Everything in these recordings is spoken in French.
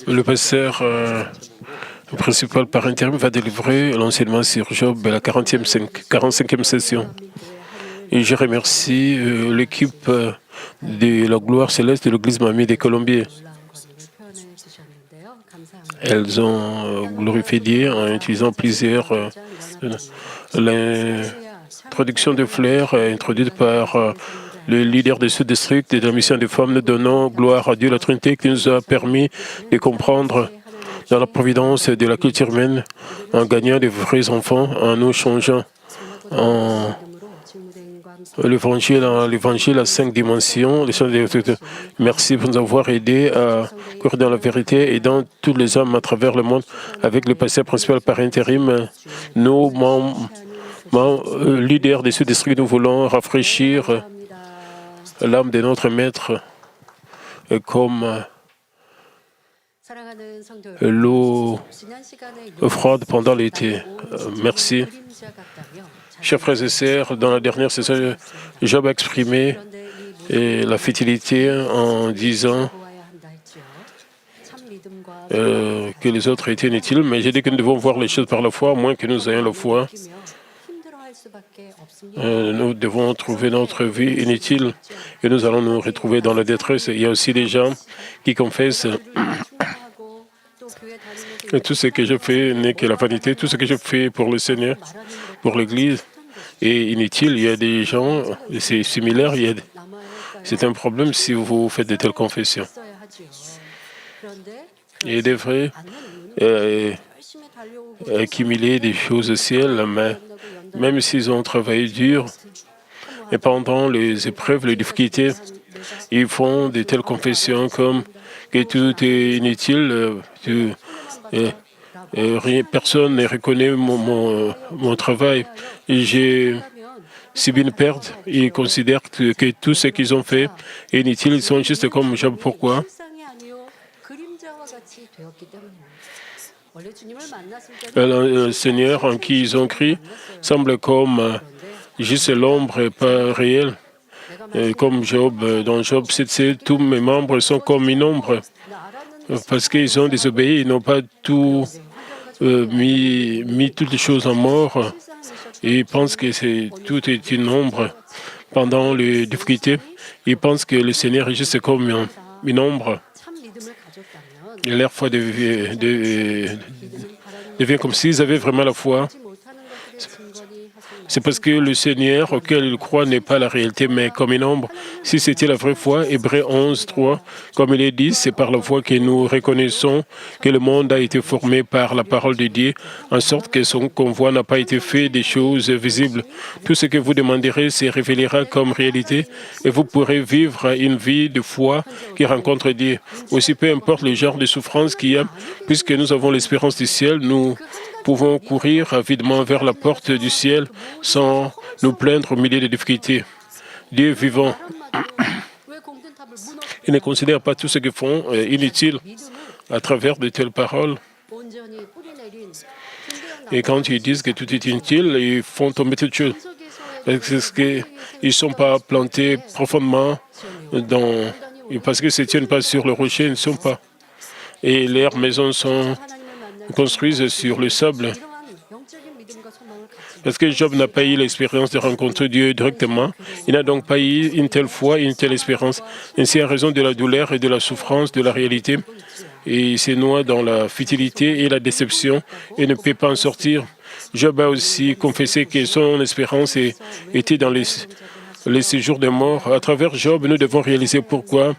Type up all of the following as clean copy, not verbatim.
Le pasteur principal par intérim va délivrer l'enseignement sur Job à la 45e session. Et je remercie l'équipe de la gloire céleste de l'Église Mamie des Colombiers. Elles ont glorifié Dieu en utilisant plusieurs l'introduction de fleurs introduite par le leader de ce district et de la mission des femmes. Nous donnons gloire à Dieu, la Trinité, qui nous a permis de comprendre dans la providence de la culture humaine en gagnant des vrais enfants, en nous changeant en l'évangile à 5 dimensions. Merci pour nous avoir aidés à courir dans la vérité et dans tous les hommes à travers le monde. Avec le pasteur principal par intérim, nos leaders de ce district, nous voulons rafraîchir l'âme de notre maître comme l'eau froide pendant l'été. Merci. Chers frères et sœurs, dans la dernière session, Job a exprimé la fidélité en disant que les autres étaient inutiles, mais j'ai dit que nous devons voir les choses par la foi, à moins que nous ayons la foi. Nous devons trouver notre vie inutile et nous allons nous retrouver dans la détresse. Il y a aussi des gens qui confessent tout ce que je fais n'est que la vanité, tout ce que je fais pour le Seigneur, pour l'Église est inutile. Il y a des gens, c'est similaire, c'est un problème si vous faites de telles confessions. Il devrait accumuler des choses au ciel, mais même s'ils ont travaillé dur, et pendant les épreuves, les difficultés, ils font de telles confessions comme que tout est inutile, personne ne reconnaît mon travail. J'ai subi une perte. Ils considèrent que tout ce qu'ils ont fait est inutile. Ils sont juste comme Job. Pourquoi? Le Seigneur en qui ils ont cru semble comme juste l'ombre et pas réel. Comme Job, dans Job 7, tous mes membres sont comme une ombre. Parce qu'ils ont désobéi, ils n'ont pas tout mis toutes les choses en mort. Et ils pensent que tout est une ombre pendant les difficultés. Ils pensent que le Seigneur est juste comme une ombre. Et leur foi devient comme s'ils avaient vraiment la foi. C'est parce que le Seigneur auquel ils croient n'est pas la réalité, mais comme une ombre. Si c'était la vraie foi, Hébreux 11, 3, comme il est dit, c'est par la foi que nous reconnaissons que le monde a été formé par la parole de Dieu, en sorte que son convoi n'a pas été fait des choses visibles. Tout ce que vous demanderez se révélera comme réalité et vous pourrez vivre une vie de foi qui rencontre Dieu. Aussi, peu importe le genre de souffrance qu'il y a, puisque nous avons l'espérance du ciel, nous pouvons courir avidement vers la porte du ciel sans nous plaindre au milieu des difficultés. Dieu vivant, il ne considère pas tout ce qu'ils font inutile à travers de telles paroles. Et quand ils disent que tout est inutile, ils font tomber toutes choses. Parce qu'ils ne sont pas plantés profondément parce qu'ils ne se tiennent pas sur le rocher, ils ne sont pas. Et leurs maisons sont construites sur le sable. Parce que Job n'a pas eu l'expérience de rencontrer Dieu directement, il n'a donc pas eu une telle foi, une telle espérance. Ainsi, en raison de la douleur et de la souffrance de la réalité, et il se noie dans la futilité et la déception et ne peut pas en sortir. Job a aussi confessé que son espérance était dans les séjours des morts. À travers Job, nous devons réaliser pourquoi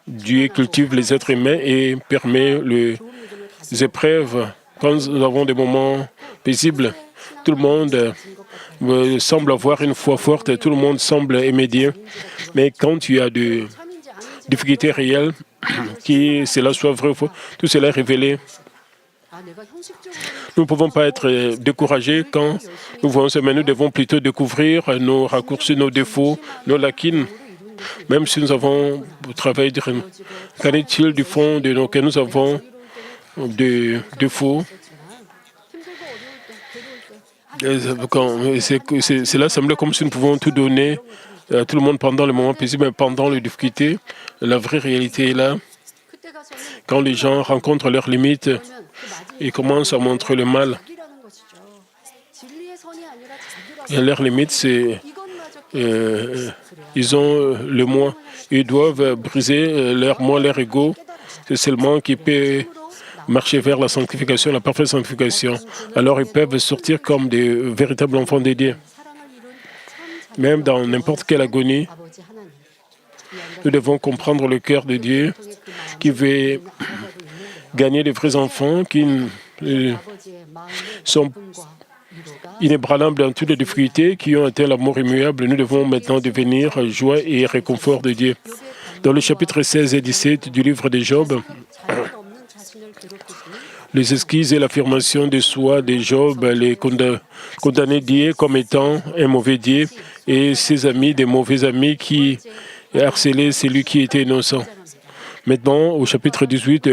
Dieu cultive les êtres humains et permet les épreuves quand nous avons des moments paisibles. Tout le monde semble avoir une foi forte, tout le monde semble aimer Dieu. Mais quand tu as des difficultés réelles, que cela soit vrai ou faux, tout cela est révélé. Nous ne pouvons pas être découragés quand nous voyons ça, mais nous devons plutôt découvrir nos raccourcis, nos défauts, nos lacunes. Même si nous avons travaillé, qu'en est-il du fond de nos que nous avons des défauts? Cela semble comme si nous pouvons tout donner à tout le monde pendant le moment paisible, mais pendant les difficultés. La vraie réalité est là. Quand les gens rencontrent leurs limites et commencent à montrer le mal, et leurs limites, c'est ils ont le moi. Ils doivent briser leur moi, leur ego. C'est seulement qui peut marcher vers la sanctification, la parfaite sanctification. Alors ils peuvent sortir comme des véritables enfants dédiés. Même dans n'importe quelle agonie, nous devons comprendre le cœur de Dieu qui veut gagner des vrais enfants qui sont inébranlables dans toutes les difficultés, qui ont atteint l'amour immuable. Nous devons maintenant devenir joie et réconfort de Dieu. Dans le chapitre 16 et 17 du livre de Job, les esquisses et l'affirmation de soi de Job, les condamnés Dieu comme étant un mauvais Dieu et ses amis, des mauvais amis qui harcelaient celui qui était innocent. Maintenant, au chapitre 18,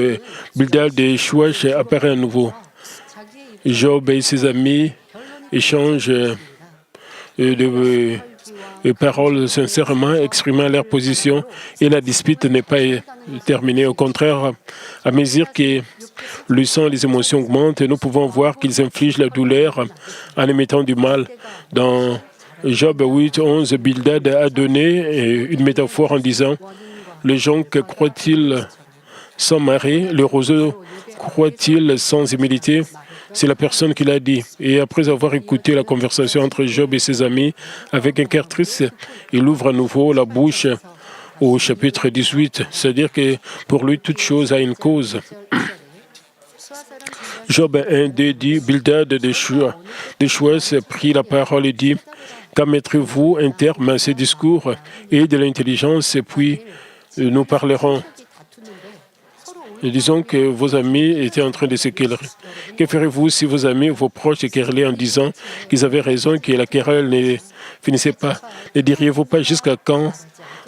Bildad et Shuach apparaît à nouveau. Job et ses amis échangent de paroles sincèrement, exprimant leur position, et la dispute n'est pas terminée. Au contraire, à mesure que le sang et les émotions augmentent, nous pouvons voir qu'ils infligent la douleur en émettant du mal. Dans Job 8, 11, Bildad a donné une métaphore en disant « Le jonc croit-il sans marée, le roseau croit-il sans humilité ?» C'est la personne qui l'a dit. Et après avoir écouté la conversation entre Job et ses amis, avec un cœur triste, il ouvre à nouveau la bouche au chapitre 18. C'est-à-dire que pour lui, toute chose a une cause. Job 1, 2 dit, Bildad de Shuach prit la parole et dit, « Quand mettrez-vous un terme à ces discours et de l'intelligence, et puis nous parlerons. » Et disons que vos amis étaient en train de se quereller. Que ferez-vous si vos amis ou vos proches se querellaient en disant qu'ils avaient raison, que la querelle ne finissait pas? Ne diriez-vous pas jusqu'à quand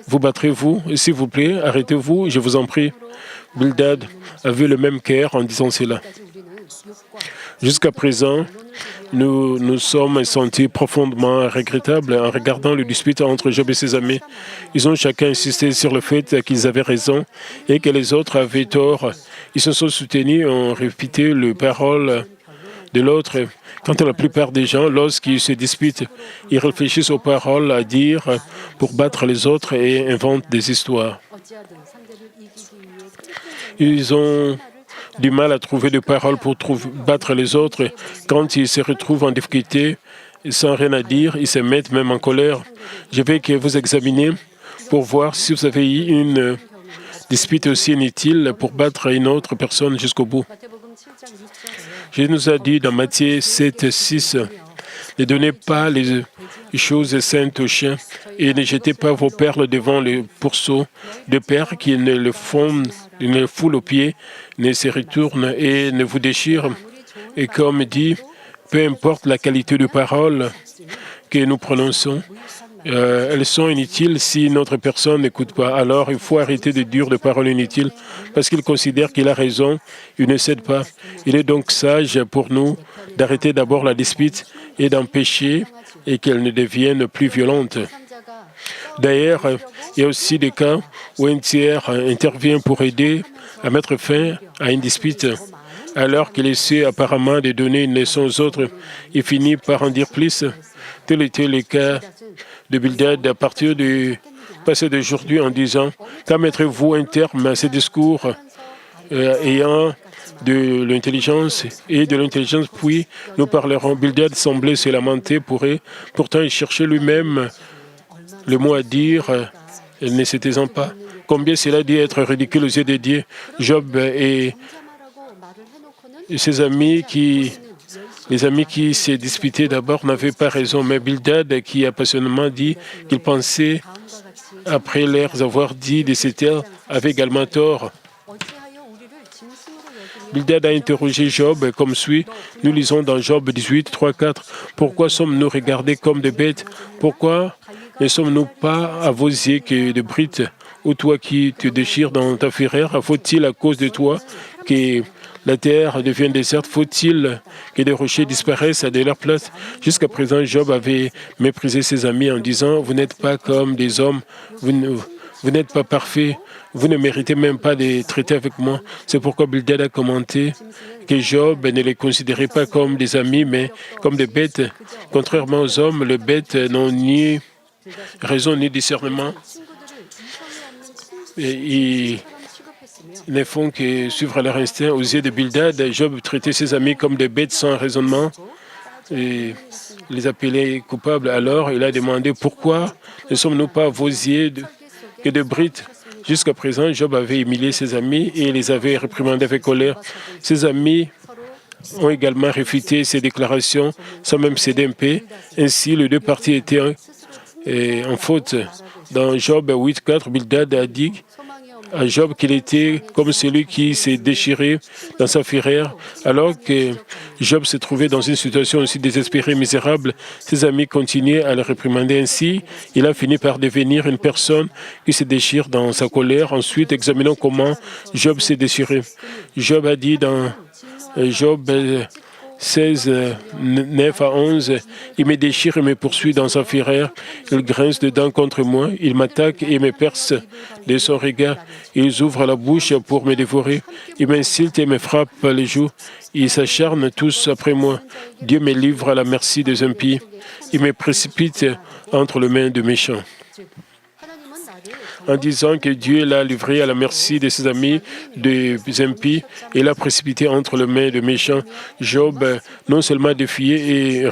vous battrez-vous? S'il vous plaît, arrêtez-vous, je vous en prie. Bildad avait le même cœur en disant cela. Jusqu'à présent, nous nous sommes sentis profondément regrettables en regardant le dispute entre Job et ses amis. Ils ont chacun insisté sur le fait qu'ils avaient raison et que les autres avaient tort. Ils se sont soutenus et ont répété les paroles de l'autre. Quant à la plupart des gens, lorsqu'ils se disputent, ils réfléchissent aux paroles à dire pour battre les autres et inventent des histoires. Ils ont du mal à trouver des paroles pour battre les autres. Quand ils se retrouvent en difficulté, sans rien à dire, ils se mettent même en colère. Je vais que vous examiner pour voir si vous avez eu une dispute aussi inutile pour battre une autre personne jusqu'au bout. Jésus nous a dit dans Matthieu 7, 6, ne donnez pas les choses saintes aux chiens et ne jetez pas vos perles devant les pourceaux de pères qui ne le foulent aux pieds, ne se retournent et ne vous déchirent. Et comme dit, peu importe la qualité de parole que nous prononçons, elles sont inutiles si notre personne n'écoute pas. Alors, il faut arrêter de dire des paroles inutiles parce qu'il considère qu'il a raison, il ne cède pas. Il est donc sage pour nous d'arrêter d'abord la dispute et d'empêcher et qu'elle ne devienne plus violente. D'ailleurs, il y a aussi des cas où un tiers intervient pour aider à mettre fin à une dispute. Alors qu'il essaie apparemment de donner une leçon aux autres, il finit par en dire plus. Tel était le cas de Bildad à partir du passé d'aujourd'hui en disant « Quand mettrez-vous un terme à ces discours ayant de l'intelligence et de l'intelligence, puis nous parlerons. » Bildad semblait se lamenter pour eux. Pourtant, il cherchait lui-même le mot à dire, ne se taisant pas. Combien cela dit être ridicule aux yeux de Dieu. Job et ses amis les amis qui se disputaient d'abord n'avaient pas raison, mais Bildad, qui a passionnément dit qu'il pensait, après leur avoir dit de se taire, avait également tort. Bildad a interrogé Job comme suit. Nous lisons dans Job 18, 3, 4. Pourquoi sommes-nous regardés comme des bêtes? Pourquoi ne sommes-nous pas à vos yeux que des brites? Ou toi qui te déchires dans ta frère, faut-il à cause de toi que la terre devient déserte. Faut-il que des rochers disparaissent de leur place? Jusqu'à présent, Job avait méprisé ses amis en disant, vous n'êtes pas comme des hommes, vous n'êtes pas parfaits, vous ne méritez même pas de traiter avec moi. C'est pourquoi Bildad a commenté que Job ne les considérait pas comme des amis, mais comme des bêtes. Contrairement aux hommes, les bêtes n'ont ni raison ni discernement. Et ils ne font que suivre leur instinct. Aux yeux de Bildad, Job traitait ses amis comme des bêtes sans raisonnement et les appelait coupables. Alors il a demandé pourquoi ne sommes-nous pas vos yeux que de brides? Jusqu'à présent, Job avait humilié ses amis et les avait réprimandés avec colère. Ses amis ont également réfuté ses déclarations sans même céder un peu. Ainsi, les deux parties étaient en faute. Dans Job 8.4, Bildad a dit à Job qu'il était comme celui qui s'est déchiré dans sa fureur. Alors que Job se trouvait dans une situation aussi désespérée, misérable, ses amis continuaient à le réprimander ainsi. Il a fini par devenir une personne qui se déchire dans sa colère. Ensuite, examinons comment Job s'est déchiré. Job a dit dans Job 16, 9 à 11, il me déchire et me poursuit dans sa fureur. Il grince des dents contre moi. Il m'attaque et me perce de son regard. Ils ouvrent la bouche pour me dévorer. Ils m'insultent et me frappent les joues. Ils s'acharnent tous après moi. Dieu me livre à la merci des impies. Il me précipite entre les mains de méchants. En disant que Dieu l'a livré à la merci de ses amis, des impies, et l'a précipité entre les mains de méchants, Job non seulement défié et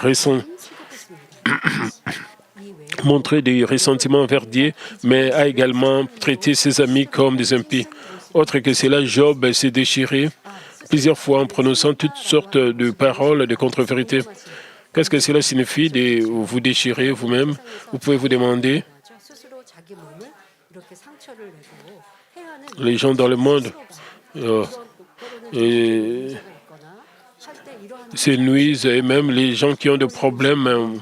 montré des ressentiments envers Dieu, mais a également traité ses amis comme des impies. Autre que cela, Job s'est déchiré plusieurs fois en prononçant toutes sortes de paroles de contre-vérité. Qu'est-ce que cela signifie de vous déchirer vous-même? Vous pouvez vous demander. Les gens dans le monde se nuisent et même les gens qui ont des problèmes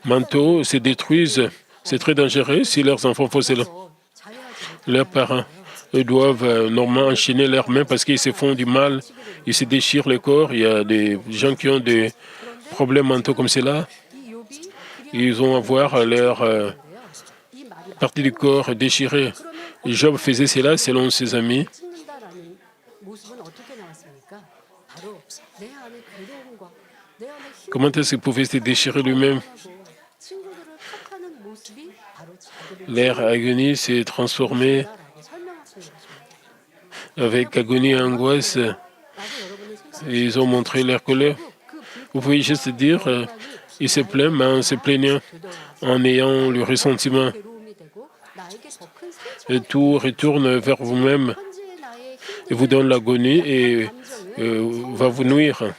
mentaux se détruisent. C'est très dangereux si leurs enfants font cela. Leurs parents doivent normalement enchaîner leurs mains parce qu'ils se font du mal, ils se déchirent le corps. Il y a des gens qui ont des problèmes mentaux comme cela. Ils vont avoir leur partie du corps déchirée. Job faisait cela selon ses amis. Comment est-ce qu'il pouvait se déchirer lui-même? Leur agonie s'est transformée avec agonie et angoisse. Ils ont montré leur colère. Vous pouvez juste dire, il se plaint, mais en se plaignant, en ayant le ressentiment. Et tout retourne vers vous-même et vous donne l'agonie et va vous nuire.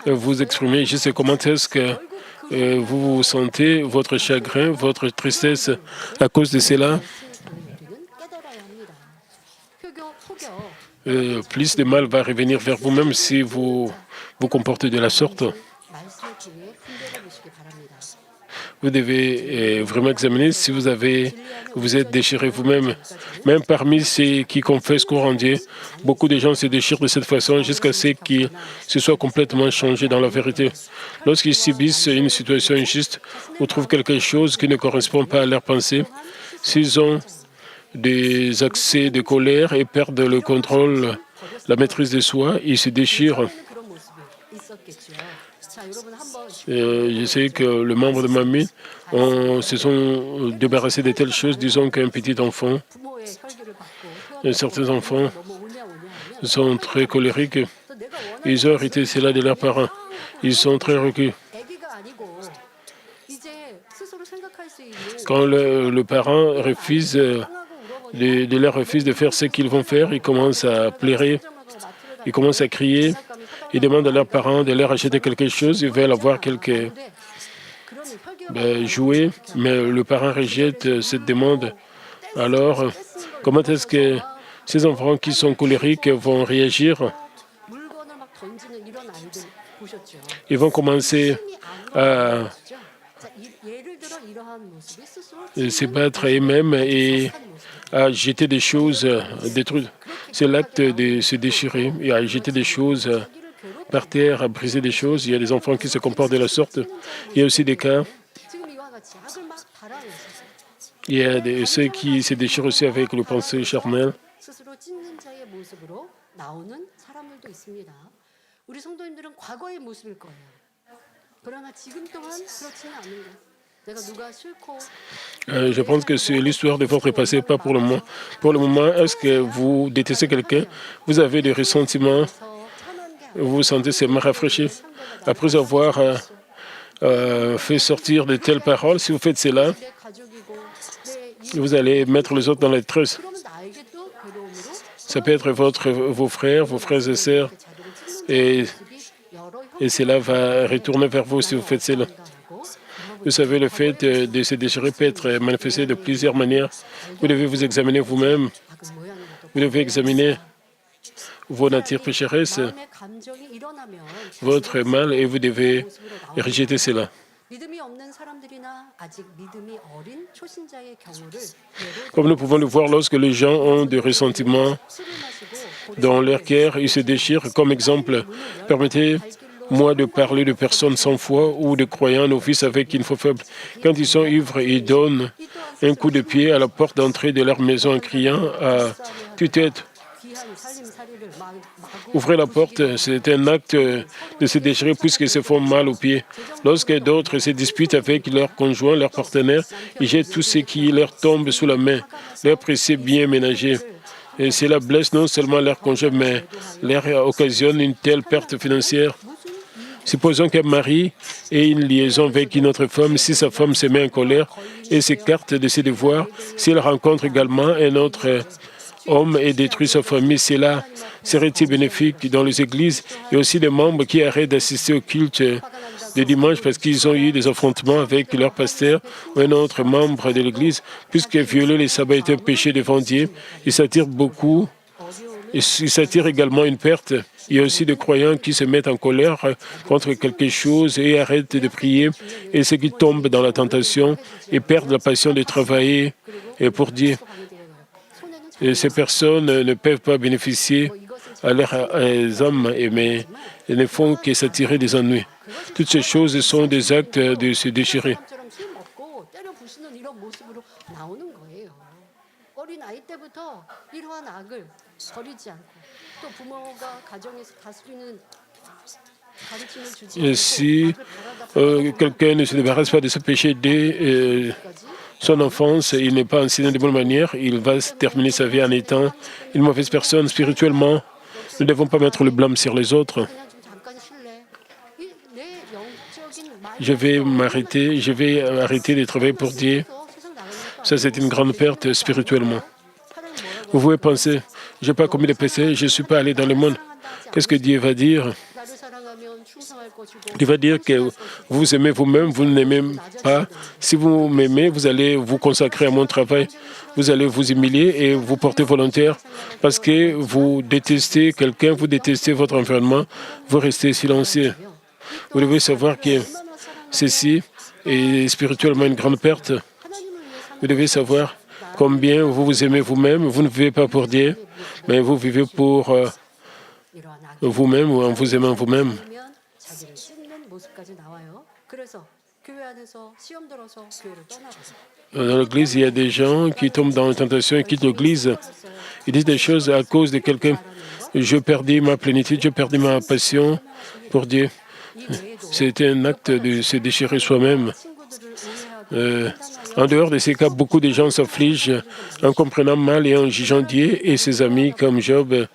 Vous exprimez juste comment est-ce que vous vous sentez, votre chagrin, votre tristesse à cause de cela. Plus de mal va revenir vers vous-même si vous vous comportez de la sorte. Vous devez vraiment examiner si vous êtes déchiré vous-même. Même parmi ceux qui confessent croire en Dieu, beaucoup de gens se déchirent de cette façon jusqu'à ce qu'ils se soient complètement changés dans la vérité. Lorsqu'ils subissent une situation injuste ou trouvent quelque chose qui ne correspond pas à leurs pensées, s'ils ont des accès de colère et perdent le contrôle, la maîtrise de soi, ils se déchirent. Je sais que les membres de ma famille se sont débarrassés de telles choses. Disons qu'un petit enfant, certains enfants sont très colériques. Ils ont hérité cela de leurs parents. Ils sont très reculés. Quand le parent refuse de leur refuse de faire ce qu'ils vont faire, ils commencent à pleurer, ils commencent à crier. Ils demandent à leurs parents de leur acheter quelque chose, ils veulent avoir quelques jouets, mais le parent rejette cette demande. Alors, comment est-ce que ces enfants qui sont colériques vont réagir? Ils vont commencer à se battre à eux-mêmes et à jeter des choses, des trucs. C'est l'acte de se déchirer et à jeter des choses par terre, à briser des choses. Il y a des enfants qui se comportent de la sorte. Il y a aussi des cas, il y a ceux qui se déchirent aussi avec le pensée charnel. Je pense que c'est l'histoire de votre passé, pas pour le moment. Pour le moment, est-ce que vous détestez quelqu'un? Vous avez des ressentiments? Vous vous sentez seulement rafraîchi? Après avoir fait sortir de telles paroles, si vous faites cela, vous allez mettre les autres dans les tresses. Ça peut être vos frères et sœurs, et cela va retourner vers vous si vous faites cela. Vous savez, le fait de se déchirer peut être manifesté de plusieurs manières. Vous devez vous examiner vous-même. Vous devez examiner vos natures pécheresses, votre mal, et vous devez rejeter cela. Comme nous pouvons le voir, lorsque les gens ont des ressentiments dans leur cœur, ils se déchirent. Comme exemple, permettez-moi de parler de personnes sans foi ou de croyants novices avec une foi faible. Quand ils sont ivres, ils donnent un coup de pied à la porte d'entrée de leur maison en criant à tue-tête. Ouvrez la porte, c'est un acte de se déchirer puisqu'ils se font mal aux pieds. Lorsque d'autres se disputent avec leur conjoint, leur partenaire, ils jettent tout ce qui leur tombe sous la main, leur précieux bien ménagé. Et cela blesse non seulement leur conjoint, mais leur occasionne une telle perte financière. Supposons qu'un mari ait une liaison avec une autre femme, si sa femme se met en colère et s'écarte de ses devoirs, s'il rencontre également un autre homme et détruit sa famille, cela serait-il bénéfique dans les églises? Il y a aussi des membres qui arrêtent d'assister au culte de dimanche parce qu'ils ont eu des affrontements avec leur pasteur ou un autre membre de l'église, puisque violer les sabbats est un péché devant Dieu. Il s'attire beaucoup, il s'attire également une perte. Il y a aussi des croyants qui se mettent en colère contre quelque chose et arrêtent de prier, et ceux qui tombent dans la tentation et perdent la passion de travailler pour Dieu. Et ces personnes ne peuvent pas bénéficier à leurs âmes, mais elles ne font que s'attirer des ennuis. Toutes ces choses sont des actes de se déchirer. Et si quelqu'un ne se débarrasse pas de ce péché dès son enfance, il n'est pas enseigné de bonne manière, il va terminer sa vie en étant une mauvaise personne spirituellement. Nous ne devons pas mettre le blâme sur les autres. Je vais arrêter de travailler pour Dieu. Ça, c'est une grande perte spirituellement. Vous pouvez penser, je n'ai pas commis de péché, je ne suis pas allé dans le monde. Qu'est-ce que Dieu va dire? Dieu va dire que vous aimez vous-même, vous ne m'aimez pas. Si vous m'aimez, vous allez vous consacrer à mon travail. Vous allez vous humilier et vous porter volontaire parce que vous détestez quelqu'un, vous détestez votre environnement, vous restez silencieux. Vous devez savoir que ceci est spirituellement une grande perte. Vous devez savoir combien vous vous aimez vous-même. Vous ne vivez pas pour Dieu, mais vous vivez pour vous-même ou en vous aimant vous-même. Dans l'église, il y a des gens qui tombent dans la tentation et quittent l'église. Ils disent des choses à cause de quelqu'un. Je perdis ma plénitude, je perdis ma passion pour Dieu. C'est un acte de se déchirer soi-même. En dehors de ces cas, beaucoup de gens s'affligent en comprenant mal et en jugeant Dieu et ses amis comme Job.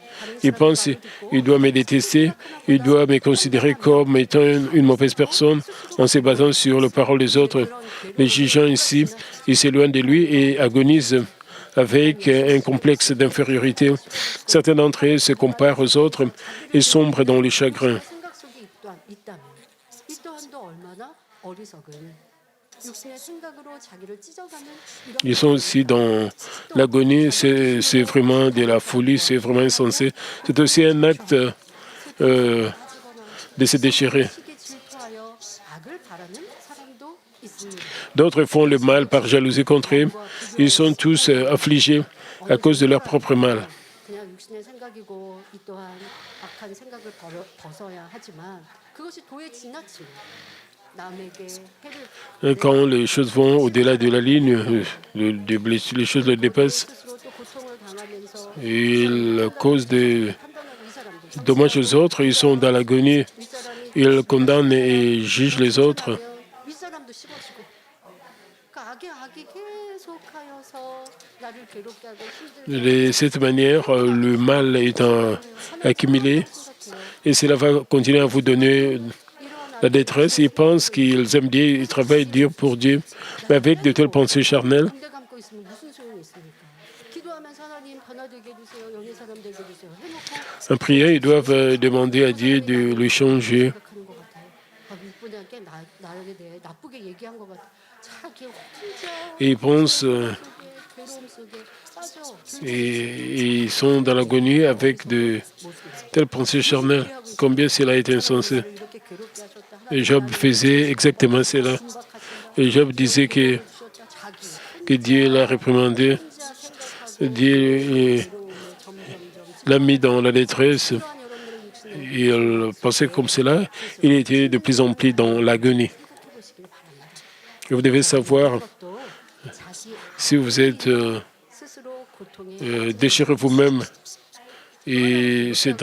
Ils pensent qu'il doit me détester, il doit me considérer comme étant une mauvaise personne en se basant sur les paroles des autres. Les jugeant ici, ils s'éloignent de lui et agonisent avec un complexe d'infériorité. Certains d'entre eux se comparent aux autres et sombrent dans les chagrins. Ils sont aussi dans l'agonie, c'est vraiment de la folie, c'est vraiment insensé. C'est aussi un acte de se déchirer. D'autres font le mal par jalousie contre eux. Ils sont tous affligés à cause de leur propre mal. Et quand les choses vont au-delà de la ligne, les choses le dépassent. Ils causent des dommages aux autres, ils sont dans l'agonie. Ils condamnent et jugent les autres. De cette manière, le mal est accumulé et cela va continuer à vous donner la détresse. Ils pensent qu'ils aiment Dieu, ils travaillent dur pour Dieu, mais avec de telles pensées charnelles, en prière, ils doivent demander à Dieu de le changer. Et ils pensent et ils sont dans l'agonie avec de telles pensées charnelles. Combien cela est insensé. Et Job faisait exactement cela. Et Job disait que Dieu l'a réprimandé. Dieu l'a mis dans la détresse. Il pensait comme cela. Il était de plus en plus dans l'agonie. Vous devez savoir, si vous êtes déchiré vous-même et c'est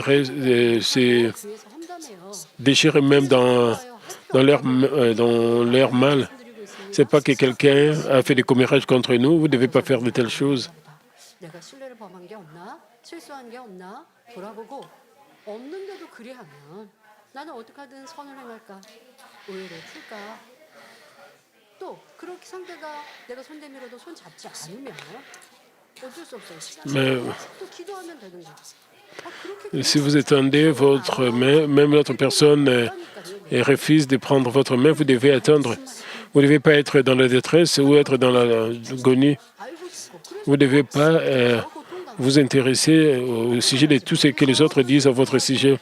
déchiré même dans leur mal, ce n'est pas que quelqu'un a fait des commérages contre nous, vous ne devez pas faire de telles choses. Mais si vous étendez votre main, même l'autre personne refuse de prendre votre main, vous devez attendre. Vous ne devez pas être dans la détresse ou être dans l'agonie. Vous ne devez pas vous intéresser au sujet de tout ce que les autres disent à votre sujet.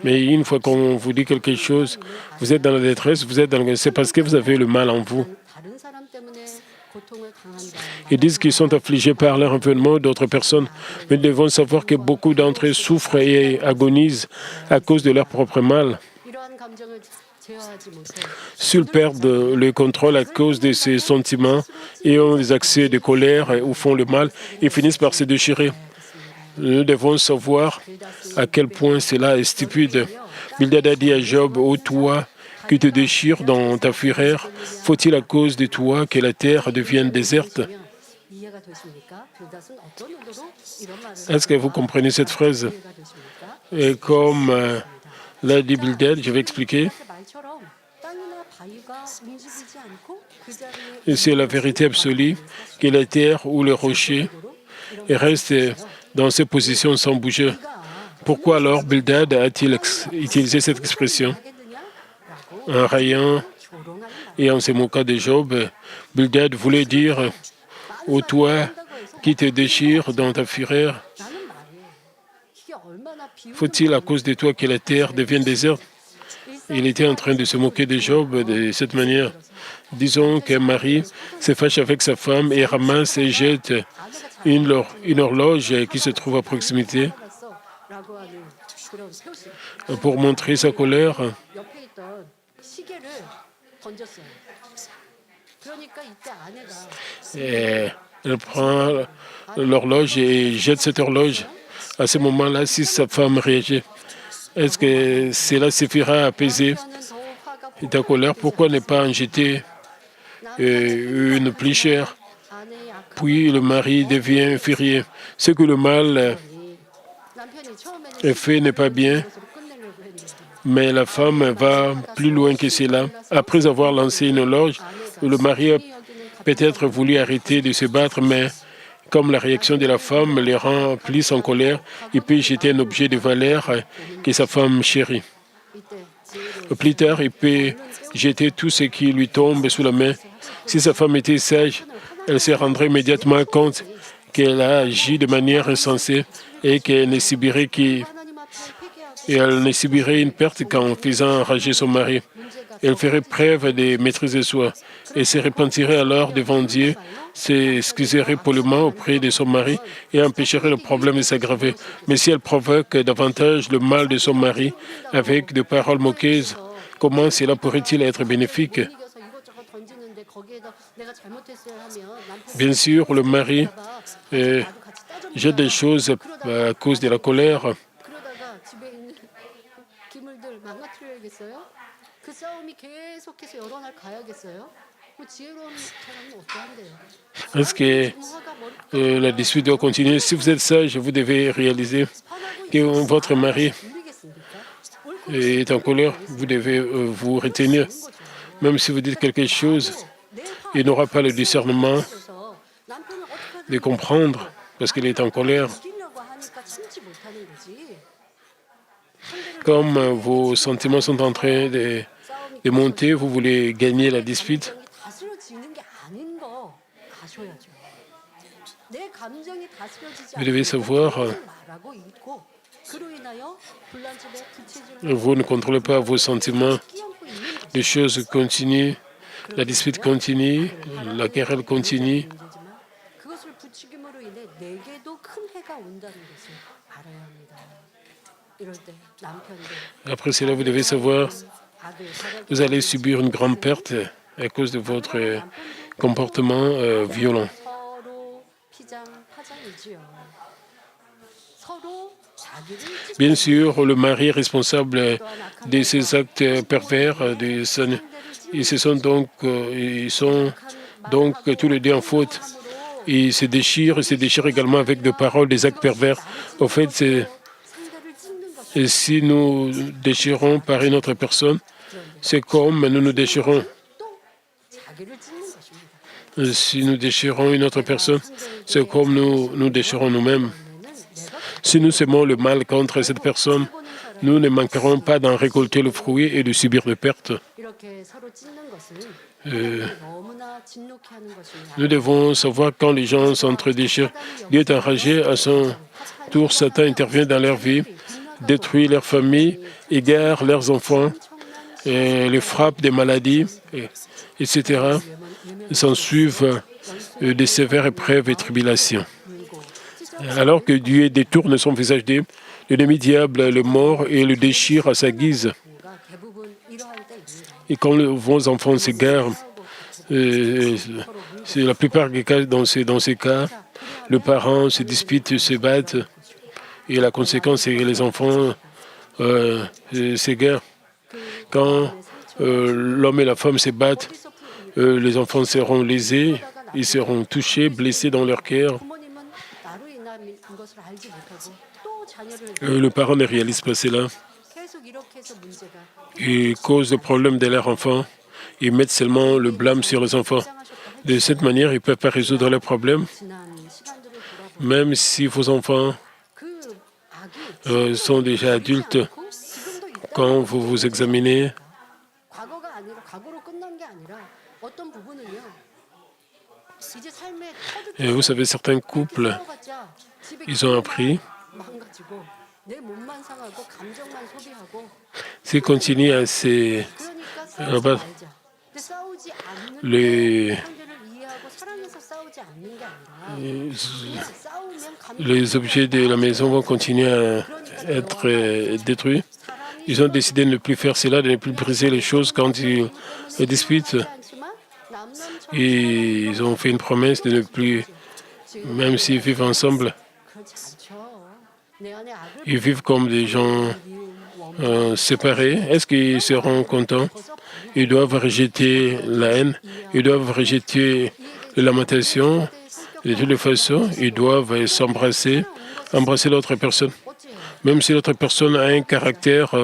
Mais une fois qu'on vous dit quelque chose, vous êtes dans la détresse, c'est parce que vous avez le mal en vous. Ils disent qu'ils sont affligés par leur environnement d'autres personnes, mais nous devons savoir que beaucoup d'entre eux souffrent et agonisent à cause de leur propre mal. S'ils perdent le contrôle à cause de ces sentiments et ont des accès de colère ou font le mal, ils finissent par se déchirer. Nous devons savoir à quel point cela est stupide. Bildad a dit à Job, « Ô toi qui te déchires dans ta fureur, faut-il à cause de toi que la terre devienne déserte ?» Est-ce que vous comprenez cette phrase? Et comme l'a dit Bildad, je vais expliquer. C'est la vérité absolue que la terre ou le rocher reste dans ces positions sans bouger. Pourquoi alors Bildad a-t-il utilisé cette expression? En raillant et en se moquant de Job, Bildad voulait dire « Ô toi qui te déchires dans ta fureur, faut-il à cause de toi que la terre devienne déserte ?» Il était en train de se moquer de Job de cette manière. Disons qu'un mari se fâche avec sa femme et ramasse et jette une horloge qui se trouve à proximité pour montrer sa colère. Et elle prend l'horloge et jette cette horloge. À ce moment-là, si sa femme réagit, est-ce que cela suffira à apaiser ta colère? Pourquoi ne pas en jeter une plus chère? Puis le mari devient furieux. Ce que le mal est fait n'est pas bien, mais la femme va plus loin que cela. Après avoir lancé une horloge, le mari a peut-être voulu arrêter de se battre, mais comme la réaction de la femme le rend plus en colère, il peut jeter un objet de valeur que sa femme chérit. Plus tard, il peut jeter tout ce qui lui tombe sous la main. Si sa femme était sage, elle se rendrait immédiatement compte qu'elle a agi de manière insensée et qu'elle ne subirait Et elle ne subirait une perte qu'en faisant enrager son mari. Elle ferait preuve de maîtrise de soi et se repentirait alors devant Dieu, s'excuserait poliment auprès de son mari et empêcherait le problème de s'aggraver. Mais si elle provoque davantage le mal de son mari avec des paroles moqueuses, comment cela pourrait-il être bénéfique? Bien sûr, le mari jette des choses à cause de la colère. Est-ce que la dispute doit continuer? Si vous êtes sage, vous devez réaliser que votre mari est en colère. Vous devez vous retenir. Même si vous dites quelque chose, il n'aura pas le discernement de comprendre parce qu'il est en colère. Comme vos sentiments sont en train de monter, vous voulez gagner la dispute. Vous devez savoir, vous ne contrôlez pas vos sentiments. Les choses continuent, la dispute continue, la querelle continue. Après cela, vous devez savoir, vous allez subir une grande perte à cause de votre comportement violent. Bien sûr, le mari est responsable de ses actes pervers. Ils sont donc tous les deux en faute. Ils se déchirent également avec des paroles, des actes pervers. Au fait, si nous déchirons par une autre personne, c'est comme nous nous déchirons. Si nous déchirons une autre personne, c'est comme nous déchirons nous-mêmes. Si nous semons le mal contre cette personne, nous ne manquerons pas d'en récolter le fruit et de subir des pertes. Nous devons savoir quand les gens s'entre-déchirent. Dieu est enragé, à son tour, Satan intervient dans leur vie, détruit leur famille, égare leurs enfants, et les frappe des maladies, etc. S'en suivent des sévères épreuves et tribulations. Alors que Dieu détourne son visage d'eux, l'ennemi diable le mord et le déchire à sa guise. Et quand vos enfants s'égarent, c'est la plupart des cas, dans ces cas, le parent se dispute, se battent, et la conséquence, c'est que les enfants s'égarent. Quand l'homme et la femme se battent, les enfants seront lésés, ils seront touchés, blessés dans leur cœur. Le parent ne réalise pas cela. Ils causent des problèmes de leurs enfants. Ils mettent seulement le blâme sur les enfants. De cette manière, ils ne peuvent pas résoudre leurs problèmes. Même si vos enfants sont déjà adultes, quand vous vous examinez, et vous savez, certains couples, ils ont appris, s'ils continuent à les objets de la maison vont continuer à être détruits. Ils ont décidé de ne plus faire cela, de ne plus briser les choses quand ils disputent. Et ils ont fait une promesse de ne plus, même s'ils vivent ensemble, ils vivent comme des gens séparés. Est-ce qu'ils seront contents? Ils doivent rejeter la haine, ils doivent rejeter les lamentations. De toutes les façons, ils doivent s'embrasser, embrasser l'autre personne. Même si l'autre personne a un caractère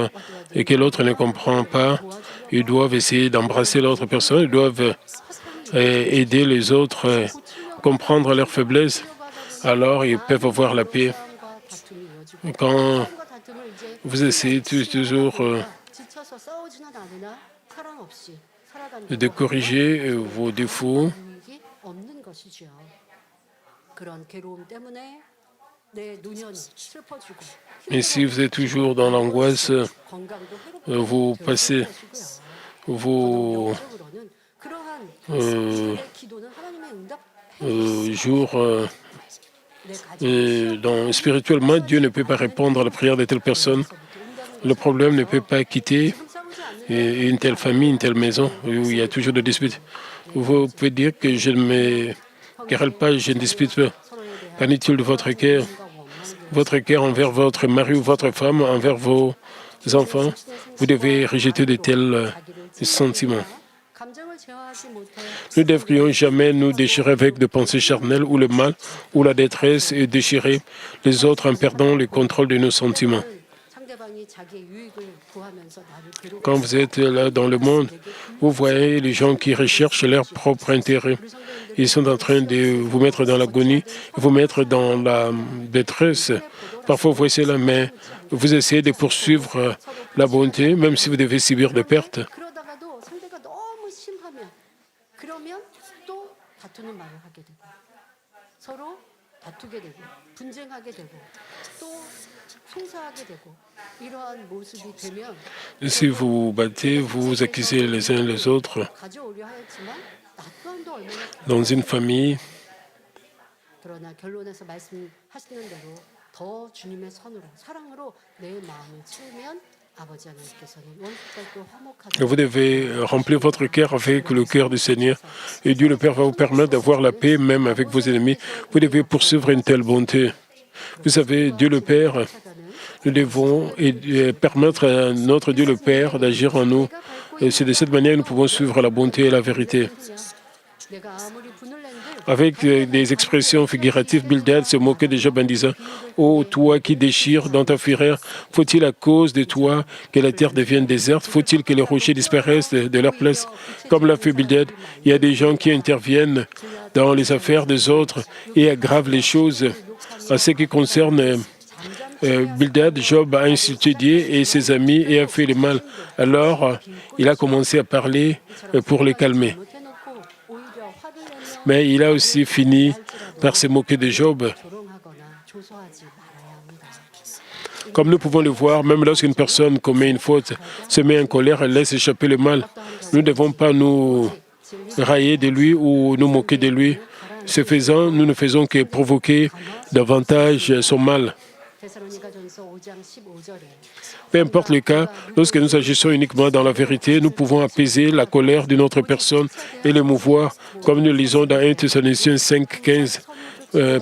et que l'autre ne comprend pas, ils doivent essayer d'embrasser l'autre personne, ils doivent aider les autres à comprendre leurs faiblesses. Alors, ils peuvent avoir la paix. Quand vous essayez toujours de corriger vos défauts, Et si vous êtes toujours dans l'angoisse, vous passez vos jours spirituellement, Dieu ne peut pas répondre à la prière de telle personne. Le problème ne peut pas quitter une telle famille, une telle maison où il y a toujours des disputes. Vous pouvez dire que je ne me querelle pas, je ne dispute pas. Qu'en est-il de votre cœur? Votre cœur envers votre mari ou votre femme, envers vos enfants, vous devez rejeter de tels sentiments. Nous ne devrions jamais nous déchirer avec des pensées charnelles ou le mal ou la détresse et déchirer les autres en perdant le contrôle de nos sentiments. Quand vous êtes là dans le monde, vous voyez les gens qui recherchent leur propre intérêt. Ils sont en train de vous mettre dans l'agonie, vous mettre dans la détresse. Parfois, vous voyez cela, mais vous essayez de poursuivre la bonté, même si vous devez subir des pertes. Si vous vous battez, vous vous accusez les uns les autres. Dans une famille, vous devez remplir votre cœur avec le cœur du Seigneur. Et Dieu le Père va vous permettre d'avoir la paix même avec vos ennemis. Vous devez poursuivre une telle bonté. Vous savez, Dieu le Père, nous devons permettre à notre Dieu le Père d'agir en nous. Et c'est de cette manière que nous pouvons suivre la bonté et la vérité. Avec des expressions figuratives, Bildad se moquait de Job en disant « Ô toi qui déchires dans ta fureur, faut-il à cause de toi que la terre devienne déserte? Faut-il que les rochers disparaissent de leur place ?» Comme l'a fait Bildad, il y a des gens qui interviennent dans les affaires des autres et aggravent les choses. En ce qui concerne Bildad, Job a insulté Dieu et ses amis et a fait le mal. Alors, il a commencé à parler pour les calmer. Mais il a aussi fini par se moquer de Job. Comme nous pouvons le voir, même lorsqu'une personne commet une faute, se met en colère, elle laisse échapper le mal. Nous ne devons pas nous railler de lui ou nous moquer de lui. Ce faisant, nous ne faisons que provoquer davantage son mal. Peu importe le cas, lorsque nous agissons uniquement dans la vérité, nous pouvons apaiser la colère d'une autre personne et l'émouvoir, comme nous lisons dans 1 Thessaloniciens 5, 15.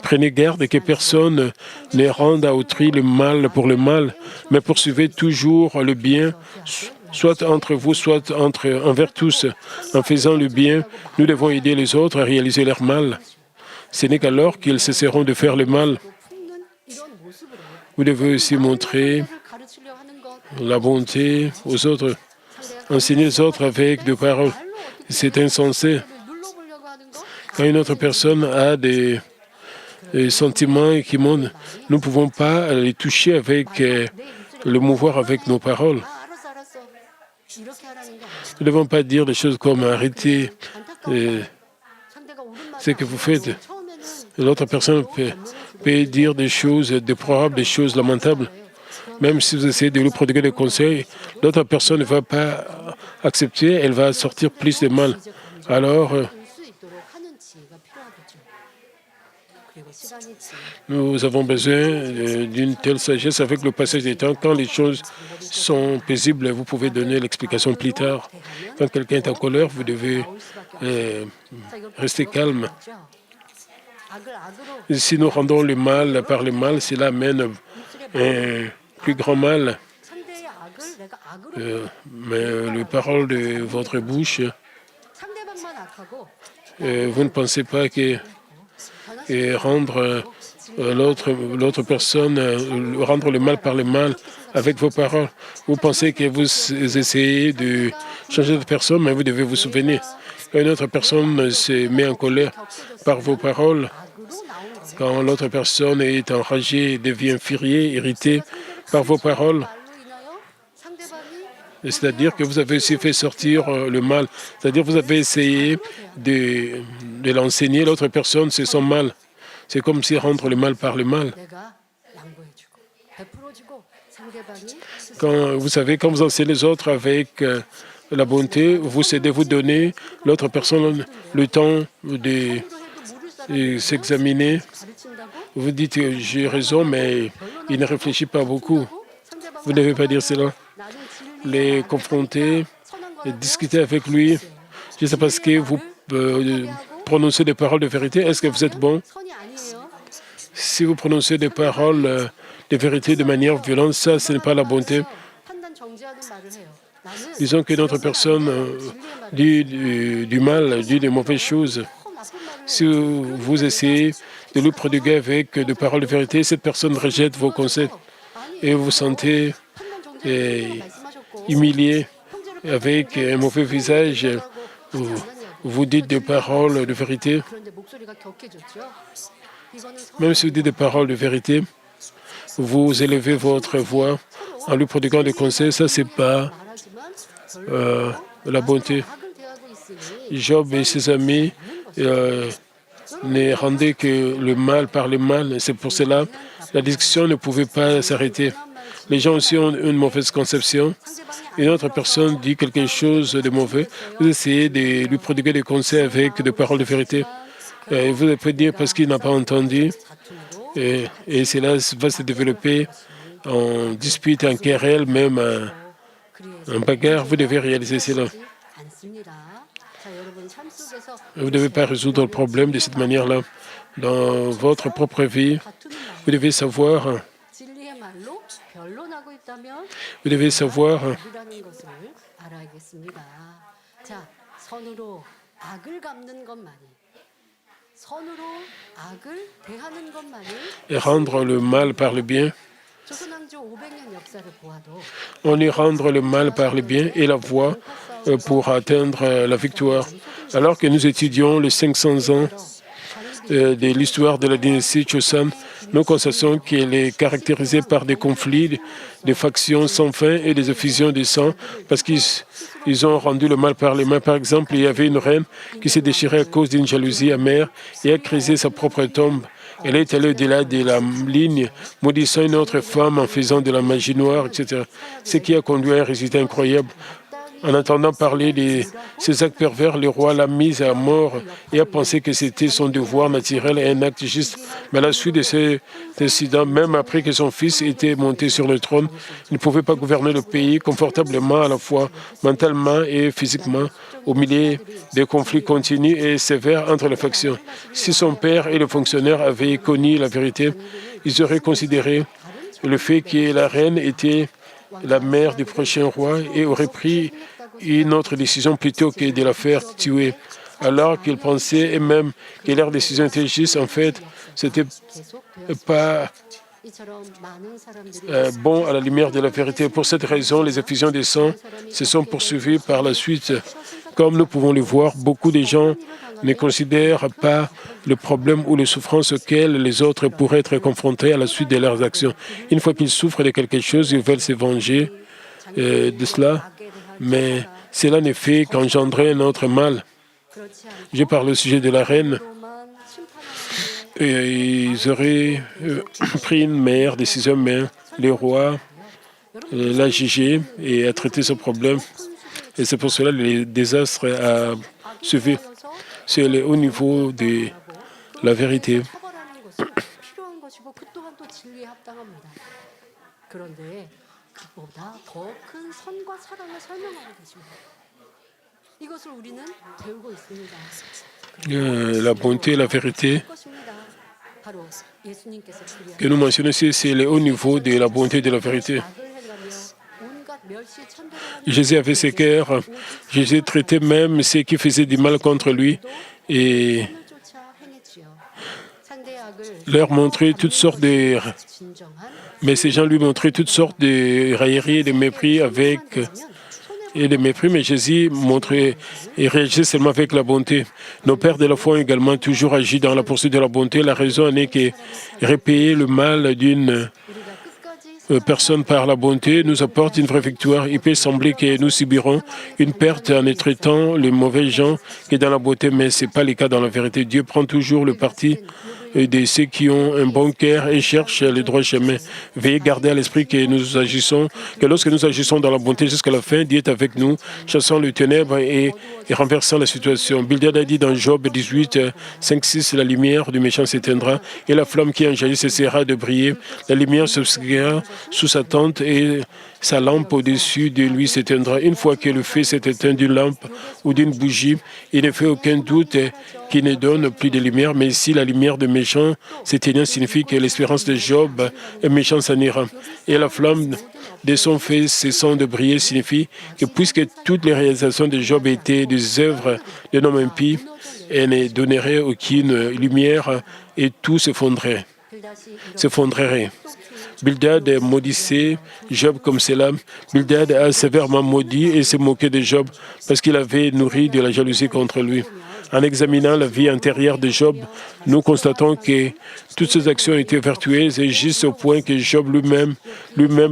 Prenez garde que personne ne rende à autrui le mal pour le mal, mais poursuivez toujours le bien, soit entre vous, soit envers tous. En faisant le bien, nous devons aider les autres à réaliser leur mal. Ce n'est qu'alors qu'ils cesseront de faire le mal. Vous devez aussi montrer la bonté aux autres, enseigner les autres avec des paroles. C'est insensé. Quand une autre personne a des sentiments qui montent, nous ne pouvons pas les toucher avec le mouvoir avec nos paroles. Nous ne devons pas dire des choses comme arrêtez ce que vous faites. L'autre personne peut dire des choses déplorables, des choses lamentables. Même si vous essayez de lui prodiguer des conseils, l'autre personne ne va pas accepter, elle va sortir plus de mal. Alors, nous avons besoin d'une telle sagesse avec le passage des temps. Quand les choses sont paisibles, vous pouvez donner l'explication plus tard. Quand quelqu'un est en colère, vous devez rester calme. Si nous rendons le mal par le mal, cela amène un plus grand mal. Mais les paroles de votre bouche, vous ne pensez pas que rendre l'autre personne, rendre le mal par le mal avec vos paroles. Vous pensez que vous essayez de changer de personne, mais vous devez vous souvenir. Quand une autre personne se met en colère par vos paroles, quand l'autre personne est enragée, devient furieux, irritée par vos paroles, c'est-à-dire que vous avez aussi fait sortir le mal. C'est-à-dire que vous avez essayé de l'enseigner, l'autre personne se sent mal. C'est comme si rendre le mal par le mal. Quand vous savez, quand vous enseignez les autres avec la bonté, vous cédez, vous donnez l'autre personne le temps de s'examiner. Vous dites j'ai raison, mais il ne réfléchit pas beaucoup. Vous ne devez pas dire cela. Les confronter, et discuter avec lui. Je sais parce que vous prononcez des paroles de vérité. Est-ce que vous êtes bon? Si vous prononcez des paroles de vérité de manière violente, ça, ce n'est pas la bonté. Disons que notre personne dit du mal, dit de mauvaises choses. Si vous essayez de lui prodiguer avec des paroles de vérité, cette personne rejette vos conseils et vous vous sentez humilié avec un mauvais visage. Vous dites des paroles de vérité. Même si vous dites des paroles de vérité, vous élevez votre voix en lui prodiguant des conseils. Ça, ce n'est pas la bonté. Job et ses amis ne rendaient que le mal par le mal. C'est pour cela que la discussion ne pouvait pas s'arrêter. Les gens aussi ont une mauvaise conception. Une autre personne dit quelque chose de mauvais. Vous essayez de lui prodiguer des conseils avec des paroles de vérité. Vous pouvez dire parce qu'il n'a pas entendu. Et cela va se développer en dispute, en querelle, même en bagarre. Vous devez réaliser cela. Vous ne devez pas résoudre le problème de cette manière-là. Dans votre propre vie, vous devez savoir. Vous devez savoir. Et rendre le mal par le bien. On y rendre le mal par le bien et la voie pour atteindre la victoire. Alors que nous étudions les 500 ans de l'histoire de la dynastie Choson, nous constatons qu'elle est caractérisée par des conflits, des factions sans fin et des effusions de sang parce qu'ils ont rendu le mal par les mains. Par exemple, il y avait une reine qui s'est déchirée à cause d'une jalousie amère et a creusé sa propre tombe. Elle est allée au-delà de la ligne, maudissant une autre femme en faisant de la magie noire, etc. Ce qui a conduit à un résultat incroyable. En entendant parler de ces actes pervers, le roi l'a mise à mort et a pensé que c'était son devoir naturel et un acte juste. Mais à la suite de cet incident, même après que son fils était monté sur le trône, il ne pouvait pas gouverner le pays confortablement, à la fois mentalement et physiquement, au milieu des conflits continus et sévères entre les factions. Si son père et le fonctionnaire avaient connu la vérité, ils auraient considéré le fait que la reine était la mère du prochain roi et auraient pris une autre décision plutôt que de la faire tuer. Alors qu'ils pensaient et même que leur décision était juste, en fait, c'était pas bon à la lumière de la vérité. Pour cette raison, les effusions de sang se sont poursuivies par la suite. Comme nous pouvons le voir, beaucoup de gens ne considèrent pas le problème ou les souffrances auxquelles les autres pourraient être confrontés à la suite de leurs actions. Une fois qu'ils souffrent de quelque chose, ils veulent se venger de cela, mais cela ne fait qu'engendrer un autre mal. Je parle au sujet de la reine. Et ils auraient pris une meilleure décision, mais le roi l'a jugé et a traité ce problème. Et c'est pour cela que le désastre a suivi. C'est le haut niveau de la vérité. La bonté et la vérité que nous mentionnons ici, c'est le haut niveau de la bonté et de la vérité. Jésus avait ses cœurs, Jésus traitait même ceux qui faisaient du mal contre lui et leur montrait toutes sortes de... Mais ces gens lui montraient toutes sortes de railleries et de mépris mais Jésus montrait et réagissait seulement avec la bonté. Nos pères de la foi ont également toujours agi dans la poursuite de la bonté. La raison en est que répayer le mal d'une personne par la bonté nous apporte une vraie victoire. Il peut sembler que nous subirons une perte en traitant les mauvais gens que dans la beauté, mais ce n'est pas le cas dans la vérité. Dieu prend toujours le parti de ceux qui ont un bon cœur et cherchent le droit chemin. Veillez garder à l'esprit que nous agissons, que lorsque nous agissons dans la bonté jusqu'à la fin, Dieu est avec nous, chassant le ténèbre et renversant la situation. Bildad a dit dans Job 18, 5, 6, la lumière du méchant s'éteindra et la flamme qui en jaillit cessera de briller. La lumière s'obscurera sous sa tente et sa lampe au-dessus de lui s'éteindra. Une fois que le feu s'est éteint d'une lampe ou d'une bougie, il ne fait aucun doute qu'il ne donne plus de lumière. Mais si la lumière de méchant s'éteignant signifie que l'espérance de Job est méchant s'en ira. Et la flamme de son feu cessant de briller signifie que puisque toutes les réalisations de Job étaient des œuvres d'un homme impie, elle ne donnerait aucune lumière et tout s'effondrerait. Bildad maudissait Job comme cela. Bildad a sévèrement maudit et s'est moqué de Job parce qu'il avait nourri de la jalousie contre lui. En examinant la vie intérieure de Job, nous constatons que toutes ses actions étaient vertueuses et justes au point que Job lui-même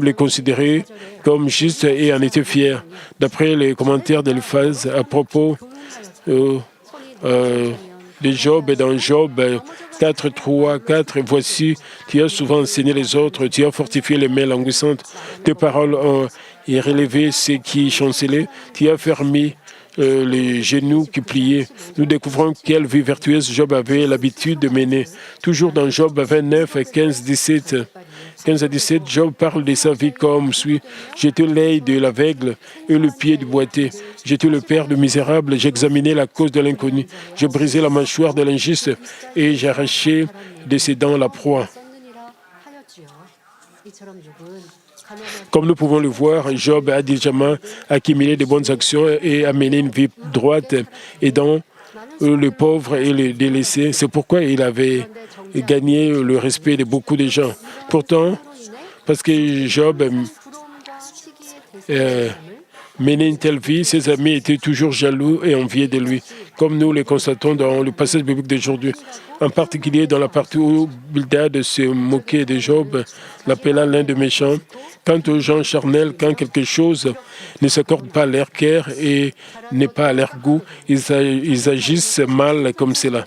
les considérait comme justes et en était fier. D'après les commentaires d'Eliphaz à propos de Job et dans Job 4, 3, 4, voici, tu as souvent enseigné les autres, tu as fortifié les mains languissantes, tes paroles ont relevé ceux qui chancelaient, tu as fermé les genoux qui pliaient. Nous découvrons quelle vie vertueuse Job avait l'habitude de mener. Toujours dans Job 29, 15, 17. 15 à 17, Job parle de sa vie comme suit. J'étais l'œil de l'aveugle et le pied du boiteux. J'étais le père du misérable, j'examinais la cause de l'inconnu. J'ai brisé la mâchoire de l'injuste et j'ai arraché de ses dents la proie. Comme nous pouvons le voir, Job a déjà accumulé de bonnes actions et a mené une vie droite, aidant le pauvre et le délaissé. C'est pourquoi il avait gagné le respect de beaucoup de gens. Pourtant, parce que Job menait une telle vie, ses amis étaient toujours jaloux et enviés de lui, comme nous le constatons dans le passage biblique d'aujourd'hui. En particulier dans la partie où Bildad se moquait de Job, l'appelant l'un de méchants. Quant aux gens charnels, quand quelque chose ne s'accorde pas à leur cœur et n'est pas à leur goût, ils agissent mal comme cela.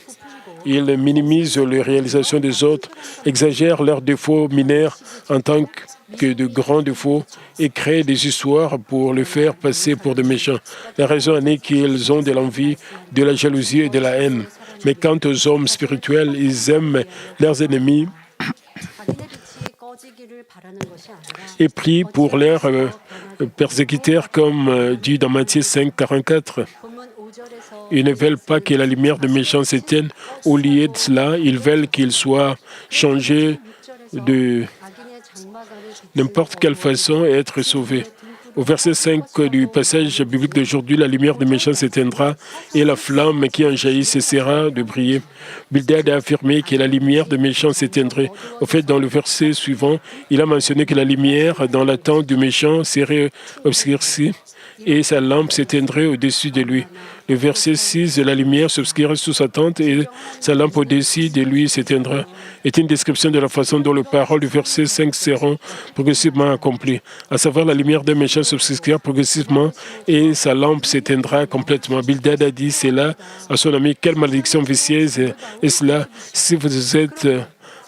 Ils minimisent les réalisations des autres, exagèrent leurs défauts mineurs en tant que de grands défauts et créent des histoires pour les faire passer pour des méchants. La raison en est qu'ils ont de l'envie, de la jalousie et de la haine. Mais quant aux hommes spirituels, ils aiment leurs ennemis et prient pour leurs persécuteurs, comme dit dans Matthieu 5, 44. Ils ne veulent pas que la lumière des méchants s'éteigne. Au lieu de cela, ils veulent qu'il soit changé de n'importe quelle façon et être sauvé. Au verset 5 du passage biblique d'aujourd'hui, la lumière des méchants s'éteindra et la flamme qui en jaillit cessera de briller. Bildad a affirmé que la lumière des méchants s'éteindrait. Au fait, dans le verset suivant, il a mentionné que la lumière dans la tente du méchant serait obscurcie et sa lampe s'éteindrait au-dessus de lui. Le verset 6, la lumière s'obscurera sous sa tente et sa lampe au-dessus de lui s'éteindra, est une description de la façon dont les paroles du verset 5 seront progressivement accomplies. À savoir, la lumière d'un méchant s'obscurera progressivement et sa lampe s'éteindra complètement. Bildad a dit cela à son ami. Quelle malédiction vicieuse est cela? Si vous êtes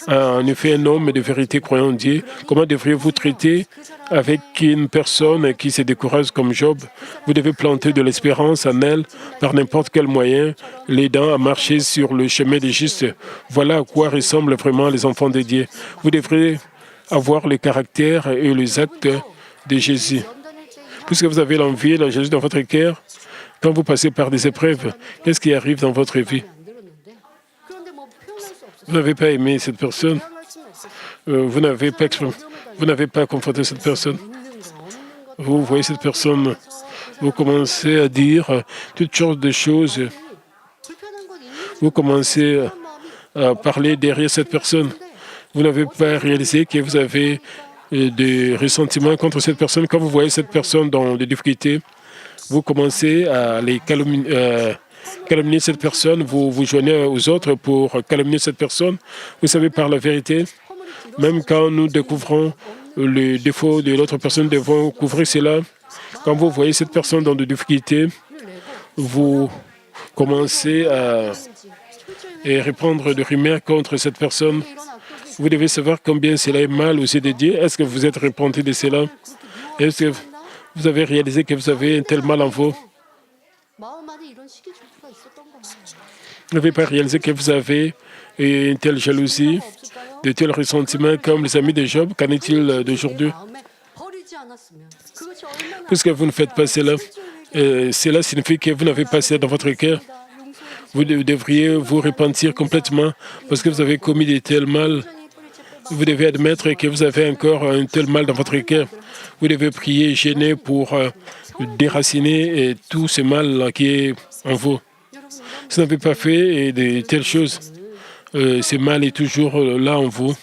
en effet un homme de vérité croyant en Dieu, comment devriez-vous traiter avec une personne qui se décourage comme Job? Vous devez planter de l'espérance en elle par n'importe quel moyen, l'aidant à marcher sur le chemin des justes. Voilà à quoi ressemblent vraiment les enfants de Dieu. Vous devrez avoir le caractère et les actes de Jésus. Puisque vous avez l'envie et la jalousie dans votre cœur, quand vous passez par des épreuves, qu'est-ce qui arrive dans votre vie? Vous n'avez pas aimé cette personne, vous n'avez pas confronté cette personne. Vous voyez cette personne, vous commencez à dire toutes sortes de choses. Vous commencez à parler derrière cette personne. Vous n'avez pas réalisé que vous avez des ressentiments contre cette personne. Quand vous voyez cette personne dans des difficultés, vous commencez à les calomnier cette personne, vous vous joignez aux autres pour calomnier cette personne. Vous savez, par la vérité, même quand nous découvrons le défaut de l'autre personne, nous devons couvrir cela. Quand vous voyez cette personne dans des difficultés, vous commencez à et répandre de rumeurs contre cette personne. Vous devez savoir combien cela est mal aux yeux de Dieu. Est-ce que vous êtes repenti de cela? Est-ce que vous avez réalisé que vous avez un tel mal en vous? Vous n'avez pas réalisé que vous avez une telle jalousie, de tels ressentiments comme les amis de Job? Qu'en est-il d'aujourd'hui? Puisque vous ne faites pas cela, cela signifie que vous n'avez pas cela dans votre cœur. Vous devriez vous repentir complètement parce que vous avez commis de tels mal. Vous devez admettre que vous avez encore un tel mal dans votre cœur. Vous devez prier, gêner pour déraciner tout ce mal qui est en vous. Si vous n'avez pas fait de telles choses, ce mal est toujours là en vous.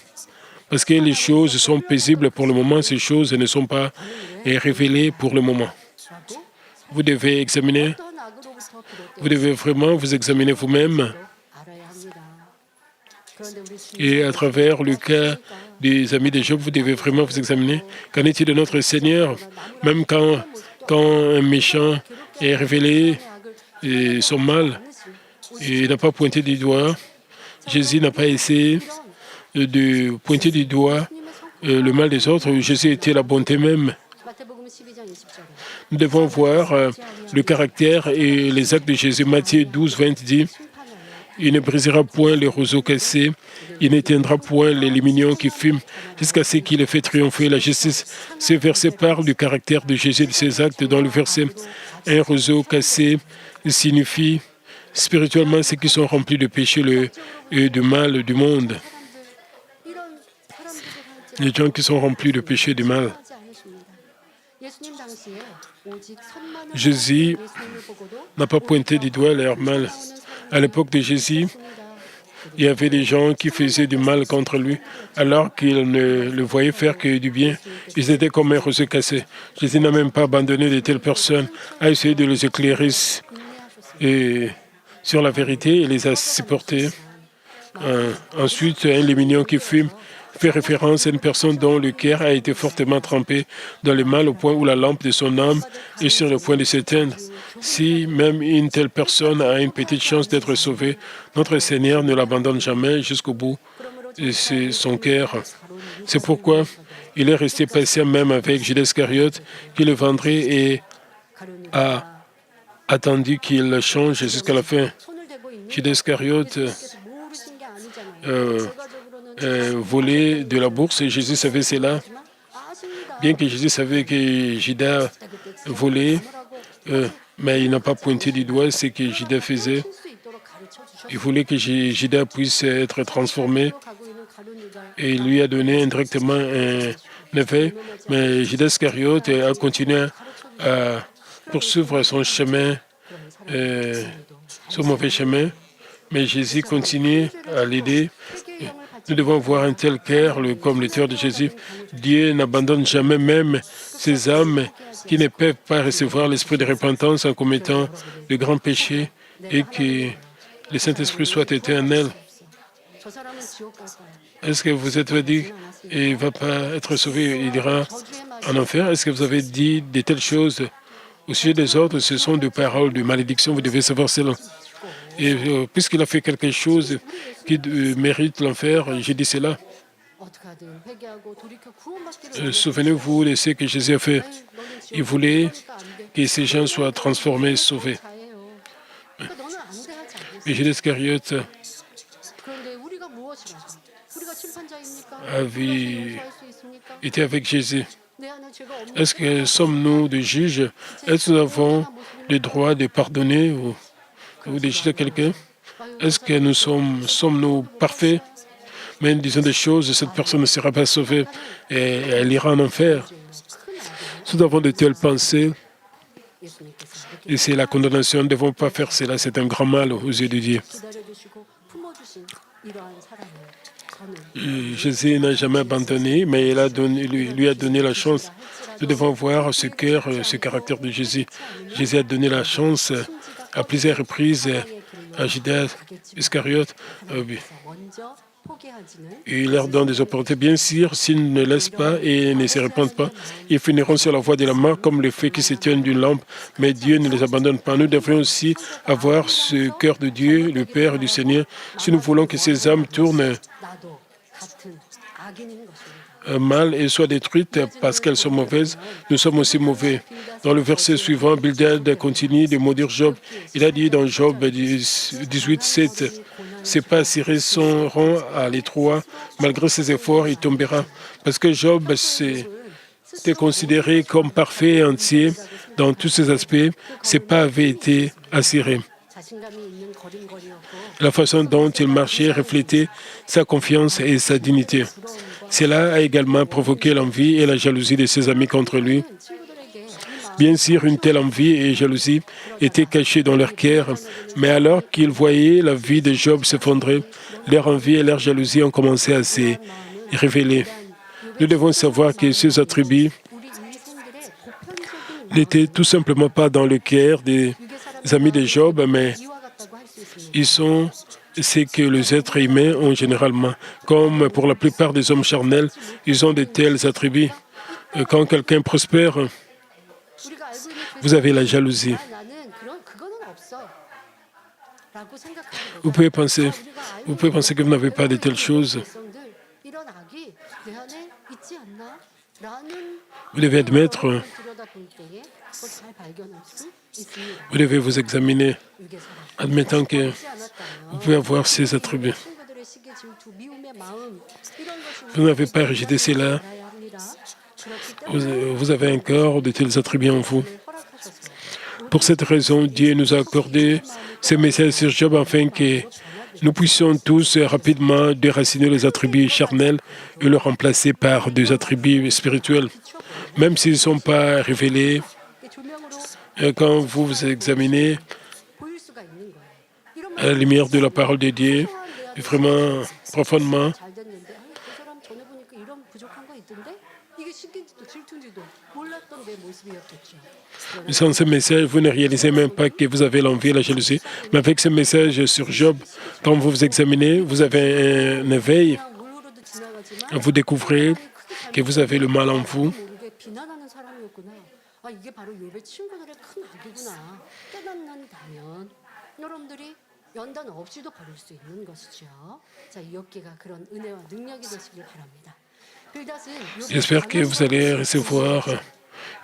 Parce que les choses sont paisibles pour le moment, ces choses ne sont pas révélées pour le moment. Vous devez examiner, vous devez vraiment vous examiner vous-même. Et à travers le cas des amis de Job, vous devez vraiment vous examiner. Qu'en est-il de notre Seigneur? Même quand un méchant est révélé son mal, il n'a pas pointé du doigt. Jésus n'a pas essayé de pointer du doigt le mal des autres. Jésus était la bonté même. Nous devons voir le caractère et les actes de Jésus. Matthieu 12, 20 dit: il ne brisera point les roseaux cassés, il n'éteindra point les lumignons qui fument, jusqu'à ce qu'il ait fait triompher la justice. Ce verset parle du caractère de Jésus et de ses actes. Dans le verset, un roseau cassé signifie spirituellement ceux qui sont remplis de péché et de mal du monde. Les gens qui sont remplis de péché et de mal. Jésus n'a pas pointé du doigt leur mal. À l'époque de Jésus, il y avait des gens qui faisaient du mal contre lui, alors qu'ils ne le voyaient faire que du bien. Ils étaient comme un roseau cassé. Jésus n'a même pas abandonné de telles personnes, a essayé de les éclairer sur la vérité et les a supportés. Ensuite, un lémignon qui fume fait référence à une personne dont le cœur a été fortement trempé dans le mal au point où la lampe de son âme est sur le point de s'éteindre. Si même une telle personne a une petite chance d'être sauvée, notre Seigneur ne l'abandonne jamais jusqu'au bout. C'est son cœur. C'est pourquoi il est resté patient même avec Judas Iscariote, qui le vendrait et a attendu qu'il change jusqu'à la fin. Judas Iscariote volait de la bourse et Jésus savait cela. Bien que Jésus savait que Judas volait, mais il n'a pas pointé du doigt ce que Judas faisait. Il voulait que Judas puisse être transformé et il lui a donné indirectement un effet. Mais Judas Iscariote a continué à poursuivre son chemin, son mauvais chemin. Mais Jésus continue à l'aider. Nous devons voir un tel cœur comme le cœur de Jésus. Dieu n'abandonne jamais même ces âmes qui ne peuvent pas recevoir l'esprit de repentance en commettant de grands péchés et que le Saint-Esprit soit éternel. Est-ce que vous êtes dit qu'il ne va pas être sauvé, il ira en enfer? Est-ce que vous avez dit de telles choses au sujet des autres? Ce sont des paroles de malédiction, vous devez savoir cela. Et puisqu'il a fait quelque chose qui mérite l'enfer, j'ai dit cela. Souvenez-vous de ce que Jésus a fait. Il voulait que ces gens soient transformés, sauvés. Et Judas Iscariote était avec Jésus. Est-ce que sommes-nous des juges? Est-ce que nous avons le droit de pardonner ou de juger quelqu'un? Est-ce que sommes-nous parfaits? Mais disons des choses, cette personne ne sera pas sauvée et elle ira en enfer. Si nous avons de telles pensées, et c'est la condamnation, nous ne devons pas faire cela, c'est un grand mal aux yeux de Dieu. Jésus n'a jamais abandonné, mais il lui a donné la chance. Nous devons voir ce cœur, ce caractère de Jésus. Jésus a donné la chance à plusieurs reprises à Judas Iscariote. Il leur donne des opportunités. Bien sûr, s'ils ne laissent pas et ne se répandent pas, ils finiront sur la voie de la mort comme les feux qui se tiennent d'une lampe. Mais Dieu ne les abandonne pas. Nous devrions aussi avoir ce cœur de Dieu, le Père du Seigneur, si nous voulons que ces âmes tournent mal et soient détruites parce qu'elles sont mauvaises. Nous sommes aussi mauvais. Dans le verset suivant, Bildad continue de maudire Job. Il a dit dans Job 18:7, ses pas cirés seront à l'étroit. Malgré ses efforts, il tombera. Parce que Job était considéré comme parfait et entier dans tous ses aspects. Ses pas avaient été acérés. La façon dont il marchait reflétait sa confiance et sa dignité. Cela a également provoqué l'envie et la jalousie de ses amis contre lui. Bien sûr, une telle envie et jalousie étaient cachées dans leur cœur, mais alors qu'ils voyaient la vie de Job s'effondrer, leur envie et leur jalousie ont commencé à se révéler. Nous devons savoir que ces attributs n'étaient tout simplement pas dans le cœur des amis de Job, mais ils sont ce que les êtres humains ont généralement. Comme pour la plupart des hommes charnels, ils ont de tels attributs. Quand quelqu'un prospère, vous avez la jalousie. Vous pouvez penser que vous n'avez pas de telles choses. Vous devez admettre, vous devez vous examiner, admettant que vous pouvez avoir ces attributs. Vous n'avez pas rejeté cela. Vous avez encore de tels attributs en vous. Pour cette raison, Dieu nous a accordé ce message sur Job afin que nous puissions tous rapidement déraciner les attributs charnels et les remplacer par des attributs spirituels. Même s'ils ne sont pas révélés, quand vous vous examinez à la lumière de la parole de Dieu, vraiment profondément, sans ce message, vous ne réalisez même pas que vous avez l'envie et la jalousie. Mais avec ce message sur Job, quand vous vous examinez, vous avez un éveil. Vous découvrez que vous avez le mal en vous. J'espère que vous allez recevoir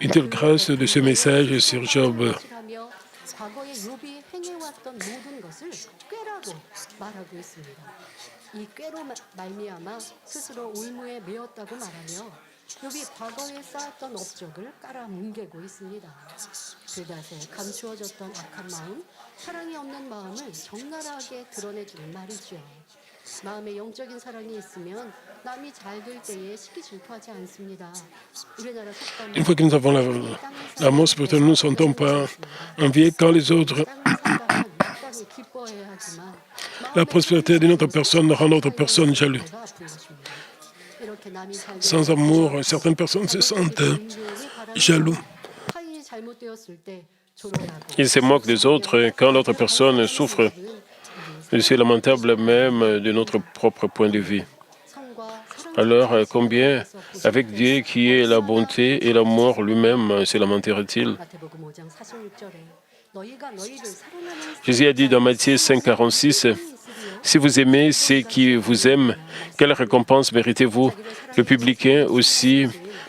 une telle grâce de ce message sur Job. 욥이 과거에 쌓았던 업적을 깔아뭉개고 있습니다. 빌닷의 감추어졌던 악한 마음, 사랑이 없는 마음을 적나라하게 드러내주는 말이죠. 마음에 영적인 사랑이 있으면 남이 잘 될 때에 시기 질투하지 않습니다. 우리나라 속담에 Une fois que nous avons l'amour spirituel, nous ne sentons pas envier quand les autres. La prospérité de notre personne rend notre personne jalouse. Sans amour, certaines personnes se sentent jaloux. Ils se moquent des autres quand l'autre personne souffre. C'est lamentable même de notre propre point de vue. Alors, combien, avec Dieu qui est la bonté et l'amour lui-même, se lamentera-t-il? Jésus a dit dans Matthieu 5,46, « Si vous aimez ceux qui vous aiment, quelle récompense méritez-vous? Le publicain aussi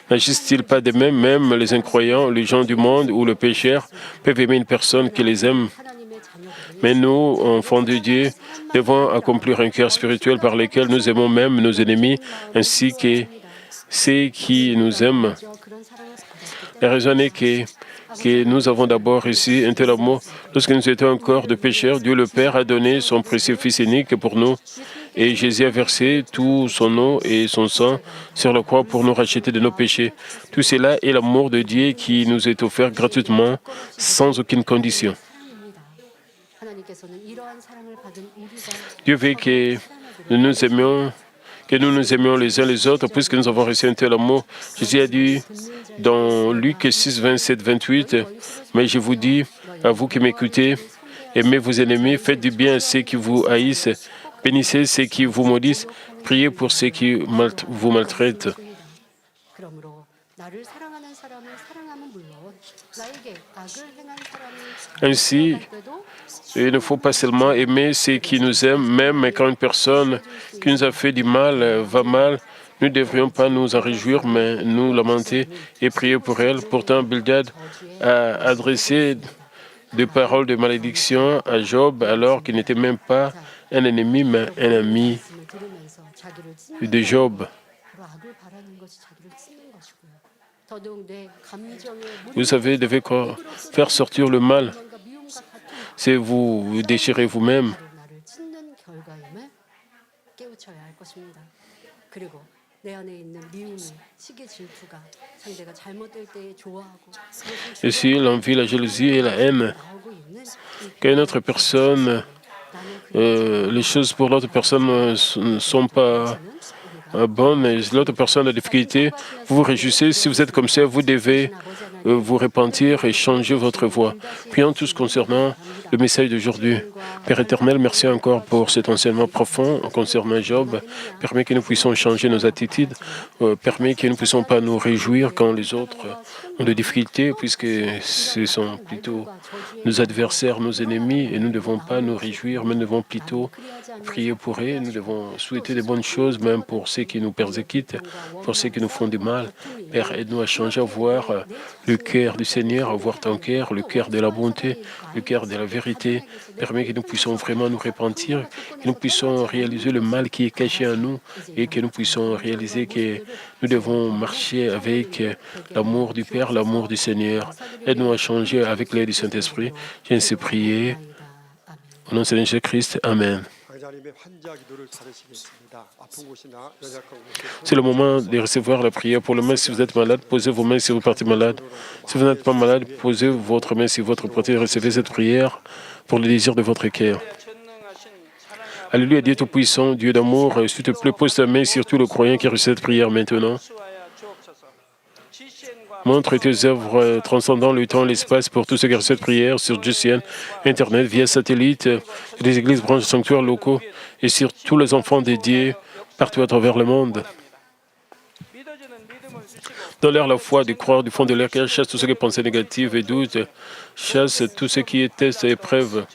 n'agissent-ils pas de même? Même les incroyants, les gens du monde ou le pécheur peuvent aimer une personne qui les aime. Mais nous, enfants de Dieu, devons accomplir un cœur spirituel par lequel nous aimons même nos ennemis, ainsi que ceux qui nous aiment. La raison est que nous avons d'abord reçu un tel amour. Lorsque nous étions encore de pécheurs, Dieu le Père a donné son précieux Fils unique pour nous. Et Jésus a versé tout son eau et son sang sur la croix pour nous racheter de nos péchés. Tout cela est l'amour de Dieu qui nous est offert gratuitement, sans aucune condition. Dieu veut que nous nous aimions les uns les autres, puisque nous avons reçu un tel amour. Jésus a dit dans Luc 6, 27, 28, « Mais je vous dis, à vous qui m'écoutez, aimez vos ennemis, faites du bien à ceux qui vous haïssent, Bénissez ceux qui vous maudissent, priez pour ceux qui vous maltraitent. 그러므로 나를 사랑하는 사람을 사랑하면 물론 나에게 악을 행한 사람이 Ainsi, il ne faut pas seulement aimer ceux qui nous aiment, même quand une personne qui nous a fait du mal va mal. Nous ne devrions pas nous en réjouir, mais nous lamenter et prier pour elle. Pourtant, Bildad a adressé des paroles de malédiction à Job alors qu'il n'était même pas un ennemi, mais un ami de Job. Vous savez, devez faire sortir le mal. C'est vous déchirez vous-même. Et si l'envie, la jalousie et la haine, qu'une autre personne, les choses pour l'autre personne ne sont pas bonnes et l'autre personne a des difficultés, vous vous réjouissez. Si vous êtes comme ça, vous devez vous repentir et changer votre voie. Prions tous concernant le message d'aujourd'hui. Père éternel, merci encore pour cet enseignement profond concernant Job. Permets que nous puissions changer nos attitudes. Permets que nous ne puissions pas nous réjouir quand les autres ont des difficultés, puisque ce sont plutôt nos adversaires, nos ennemis, et nous ne devons pas nous réjouir, mais nous devons plutôt prier pour eux. Nous devons souhaiter de bonnes choses, même pour ceux qui nous persécutent, pour ceux qui nous font du mal. Père, aide-nous à changer, à voir le cœur du Seigneur, à voir ton cœur, le cœur de la bonté, le cœur de la vérité. Permets que nous puissions vraiment nous repentir, que nous puissions réaliser le mal qui est caché en nous et que nous puissions réaliser que nous devons marcher avec l'amour du Père, l'amour du Seigneur. Aide-nous à changer avec l'aide du Saint-Esprit. J'ai ainsi prié. Au nom de Jésus-Christ, Amen. C'est le moment de recevoir la prière pour le main. Si vous êtes malade, posez vos mains si vous partez malade. Si vous n'êtes pas malade, posez votre main si votre portée. Recevez cette prière pour le désir de votre cœur. Alléluia, Dieu Tout-Puissant, Dieu d'amour, s'il te plaît, pose ta main sur tout le croyant qui reçoit cette prière maintenant. Montre tes œuvres transcendant le temps et l'espace pour tous ceux qui reçoivent cette prière sur GCN, Internet, via satellite, les églises, branches, sanctuaires locaux et sur tous les enfants dédiés partout à travers le monde. Donne-leur la foi de croire du fond de leur cœur, chasse tout ce qui est pensée négative et doute, chasse tout ce qui est test et épreuve.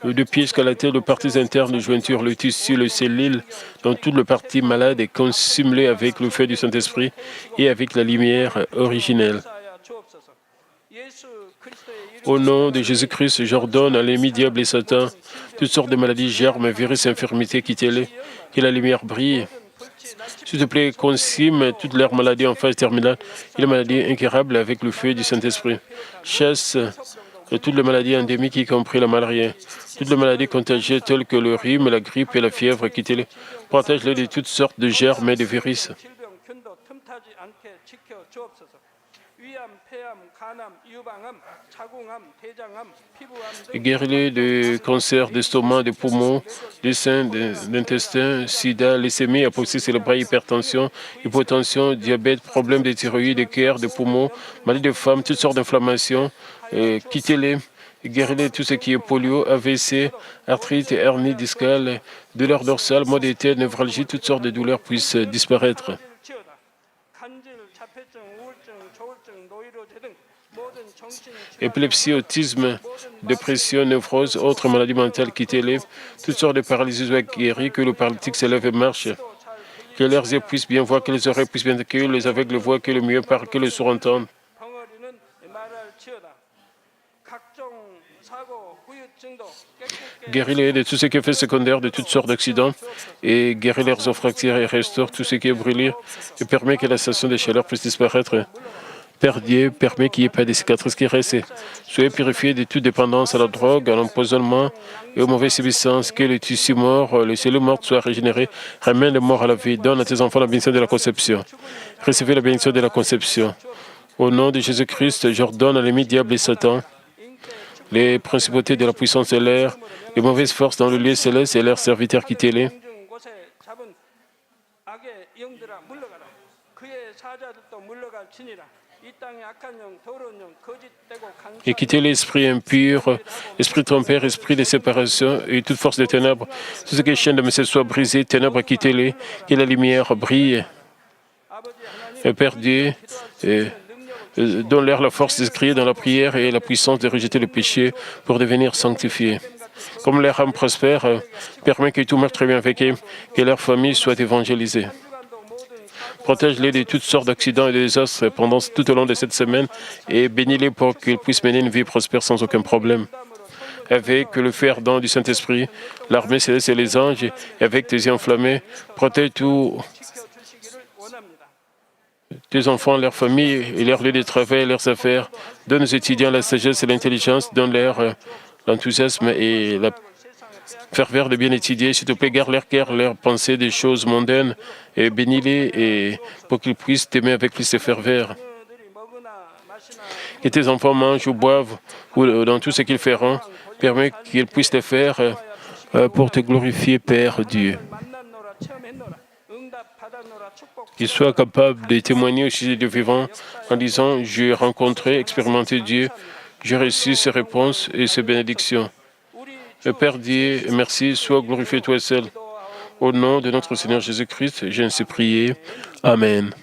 De pied jusqu'à la tête, les parties internes, les jointures, le tissu, les cellules, dans toute le partie malade est consumé avec le feu du Saint-Esprit et avec la lumière originelle. Au nom de Jésus-Christ, j'ordonne à l'ennemi, diable et Satan, toutes sortes de maladies, germes, virus, infirmités, quittez-les, que la lumière brille. S'il te plaît, consume toutes leurs maladies en phase terminale et les maladies incurables avec le feu du Saint-Esprit. Chasse toutes les maladies endémiques, y compris la malaria. Toutes les maladies contagieuses telles que le rhume, la grippe et la fièvre, quittez-les. Protège-les de toutes sortes de germes et de virus. Guéris-les de cancer d'estomac, des poumons, des seins, d'intestin, sida, leucémie, apoplexie cérébrale, hypertension, hypotension, diabète, problèmes de thyroïde, de cœur, de poumons, maladies de femmes, toutes sortes d'inflammations. Quittez-les. Guéris-les tout ce qui est polio, AVC, arthrite, hernie discale, douleurs dorsales, maux de tête, névralgie, toutes sortes de douleurs puissent disparaître. Épilepsie, autisme, dépression, névrose, autres maladies mentales, quittez-les. Toutes sortes de paralysies soient guéries, que le paralytique s'élève et marche. Que leurs yeux puissent bien voir, que les oreilles puissent bien entendre, que les aveugles voient, que le mieux parle, que les sourds entendent. Guéris-les de tout ce qui est fait secondaire, de toutes sortes d'accidents, et guéris leurs os fracturés et restaure tout ce qui est brûlé, et permet que la sensation de chaleur puisse disparaître. Père Dieu, permet qu'il n'y ait pas de cicatrices qui restent. Soyez purifiés de toute dépendance à la drogue, à l'empoisonnement et aux mauvaises substances, que les tissus morts, les cellules mortes soient régénérées. Ramène les morts à la vie. Donne à tes enfants la bénédiction de la conception. Recevez la bénédiction de la conception. Au nom de Jésus-Christ, j'ordonne à l'ennemi, diable et Satan, les principautés de la puissance de l'air, les mauvaises forces dans le lieu céleste et leurs serviteurs, quittez-les. Et quitter l'esprit impur, esprit trompeur, esprit de séparation et toute force des ténèbres. Tout ce qui est chaîne de Messie soit brisé, ténèbres, quittez-les, que la lumière brille. Et Père Dieu, donne-leur la force de crier dans la prière et la puissance de rejeter le péché pour devenir sanctifiés. Comme leur âme prospère, permet que tout marche très bien avec eux, que leur famille soit évangélisée. Protège-les de toutes sortes d'accidents et de désastres pendant tout au long de cette semaine et bénis-les pour qu'ils puissent mener une vie prospère sans aucun problème. Avec le feu ardent du Saint-Esprit, l'armée céleste et les anges, et avec tes yeux enflammés, protège tous tes enfants, leurs familles et leurs lieux de travail, leurs affaires. Donne aux étudiants la sagesse et l'intelligence, donne-leur l'enthousiasme et la ferveur de bien étudier. S'il te plaît, garde leur cœur, leurs pensées des choses mondaines et bénis-les et pour qu'ils puissent t'aimer avec plus de ferveur. Que tes enfants mangent ou boivent ou dans tout ce qu'ils feront, permets qu'ils puissent le faire pour te glorifier, Père Dieu. Qu'ils soient capables de témoigner au sujet du vivant en disant « J'ai rencontré, expérimenté Dieu, j'ai reçu ses réponses et ses bénédictions ». Père Dieu, merci, sois glorifié toi seul. Au nom de notre Seigneur Jésus-Christ, je ainsi prié. Amen.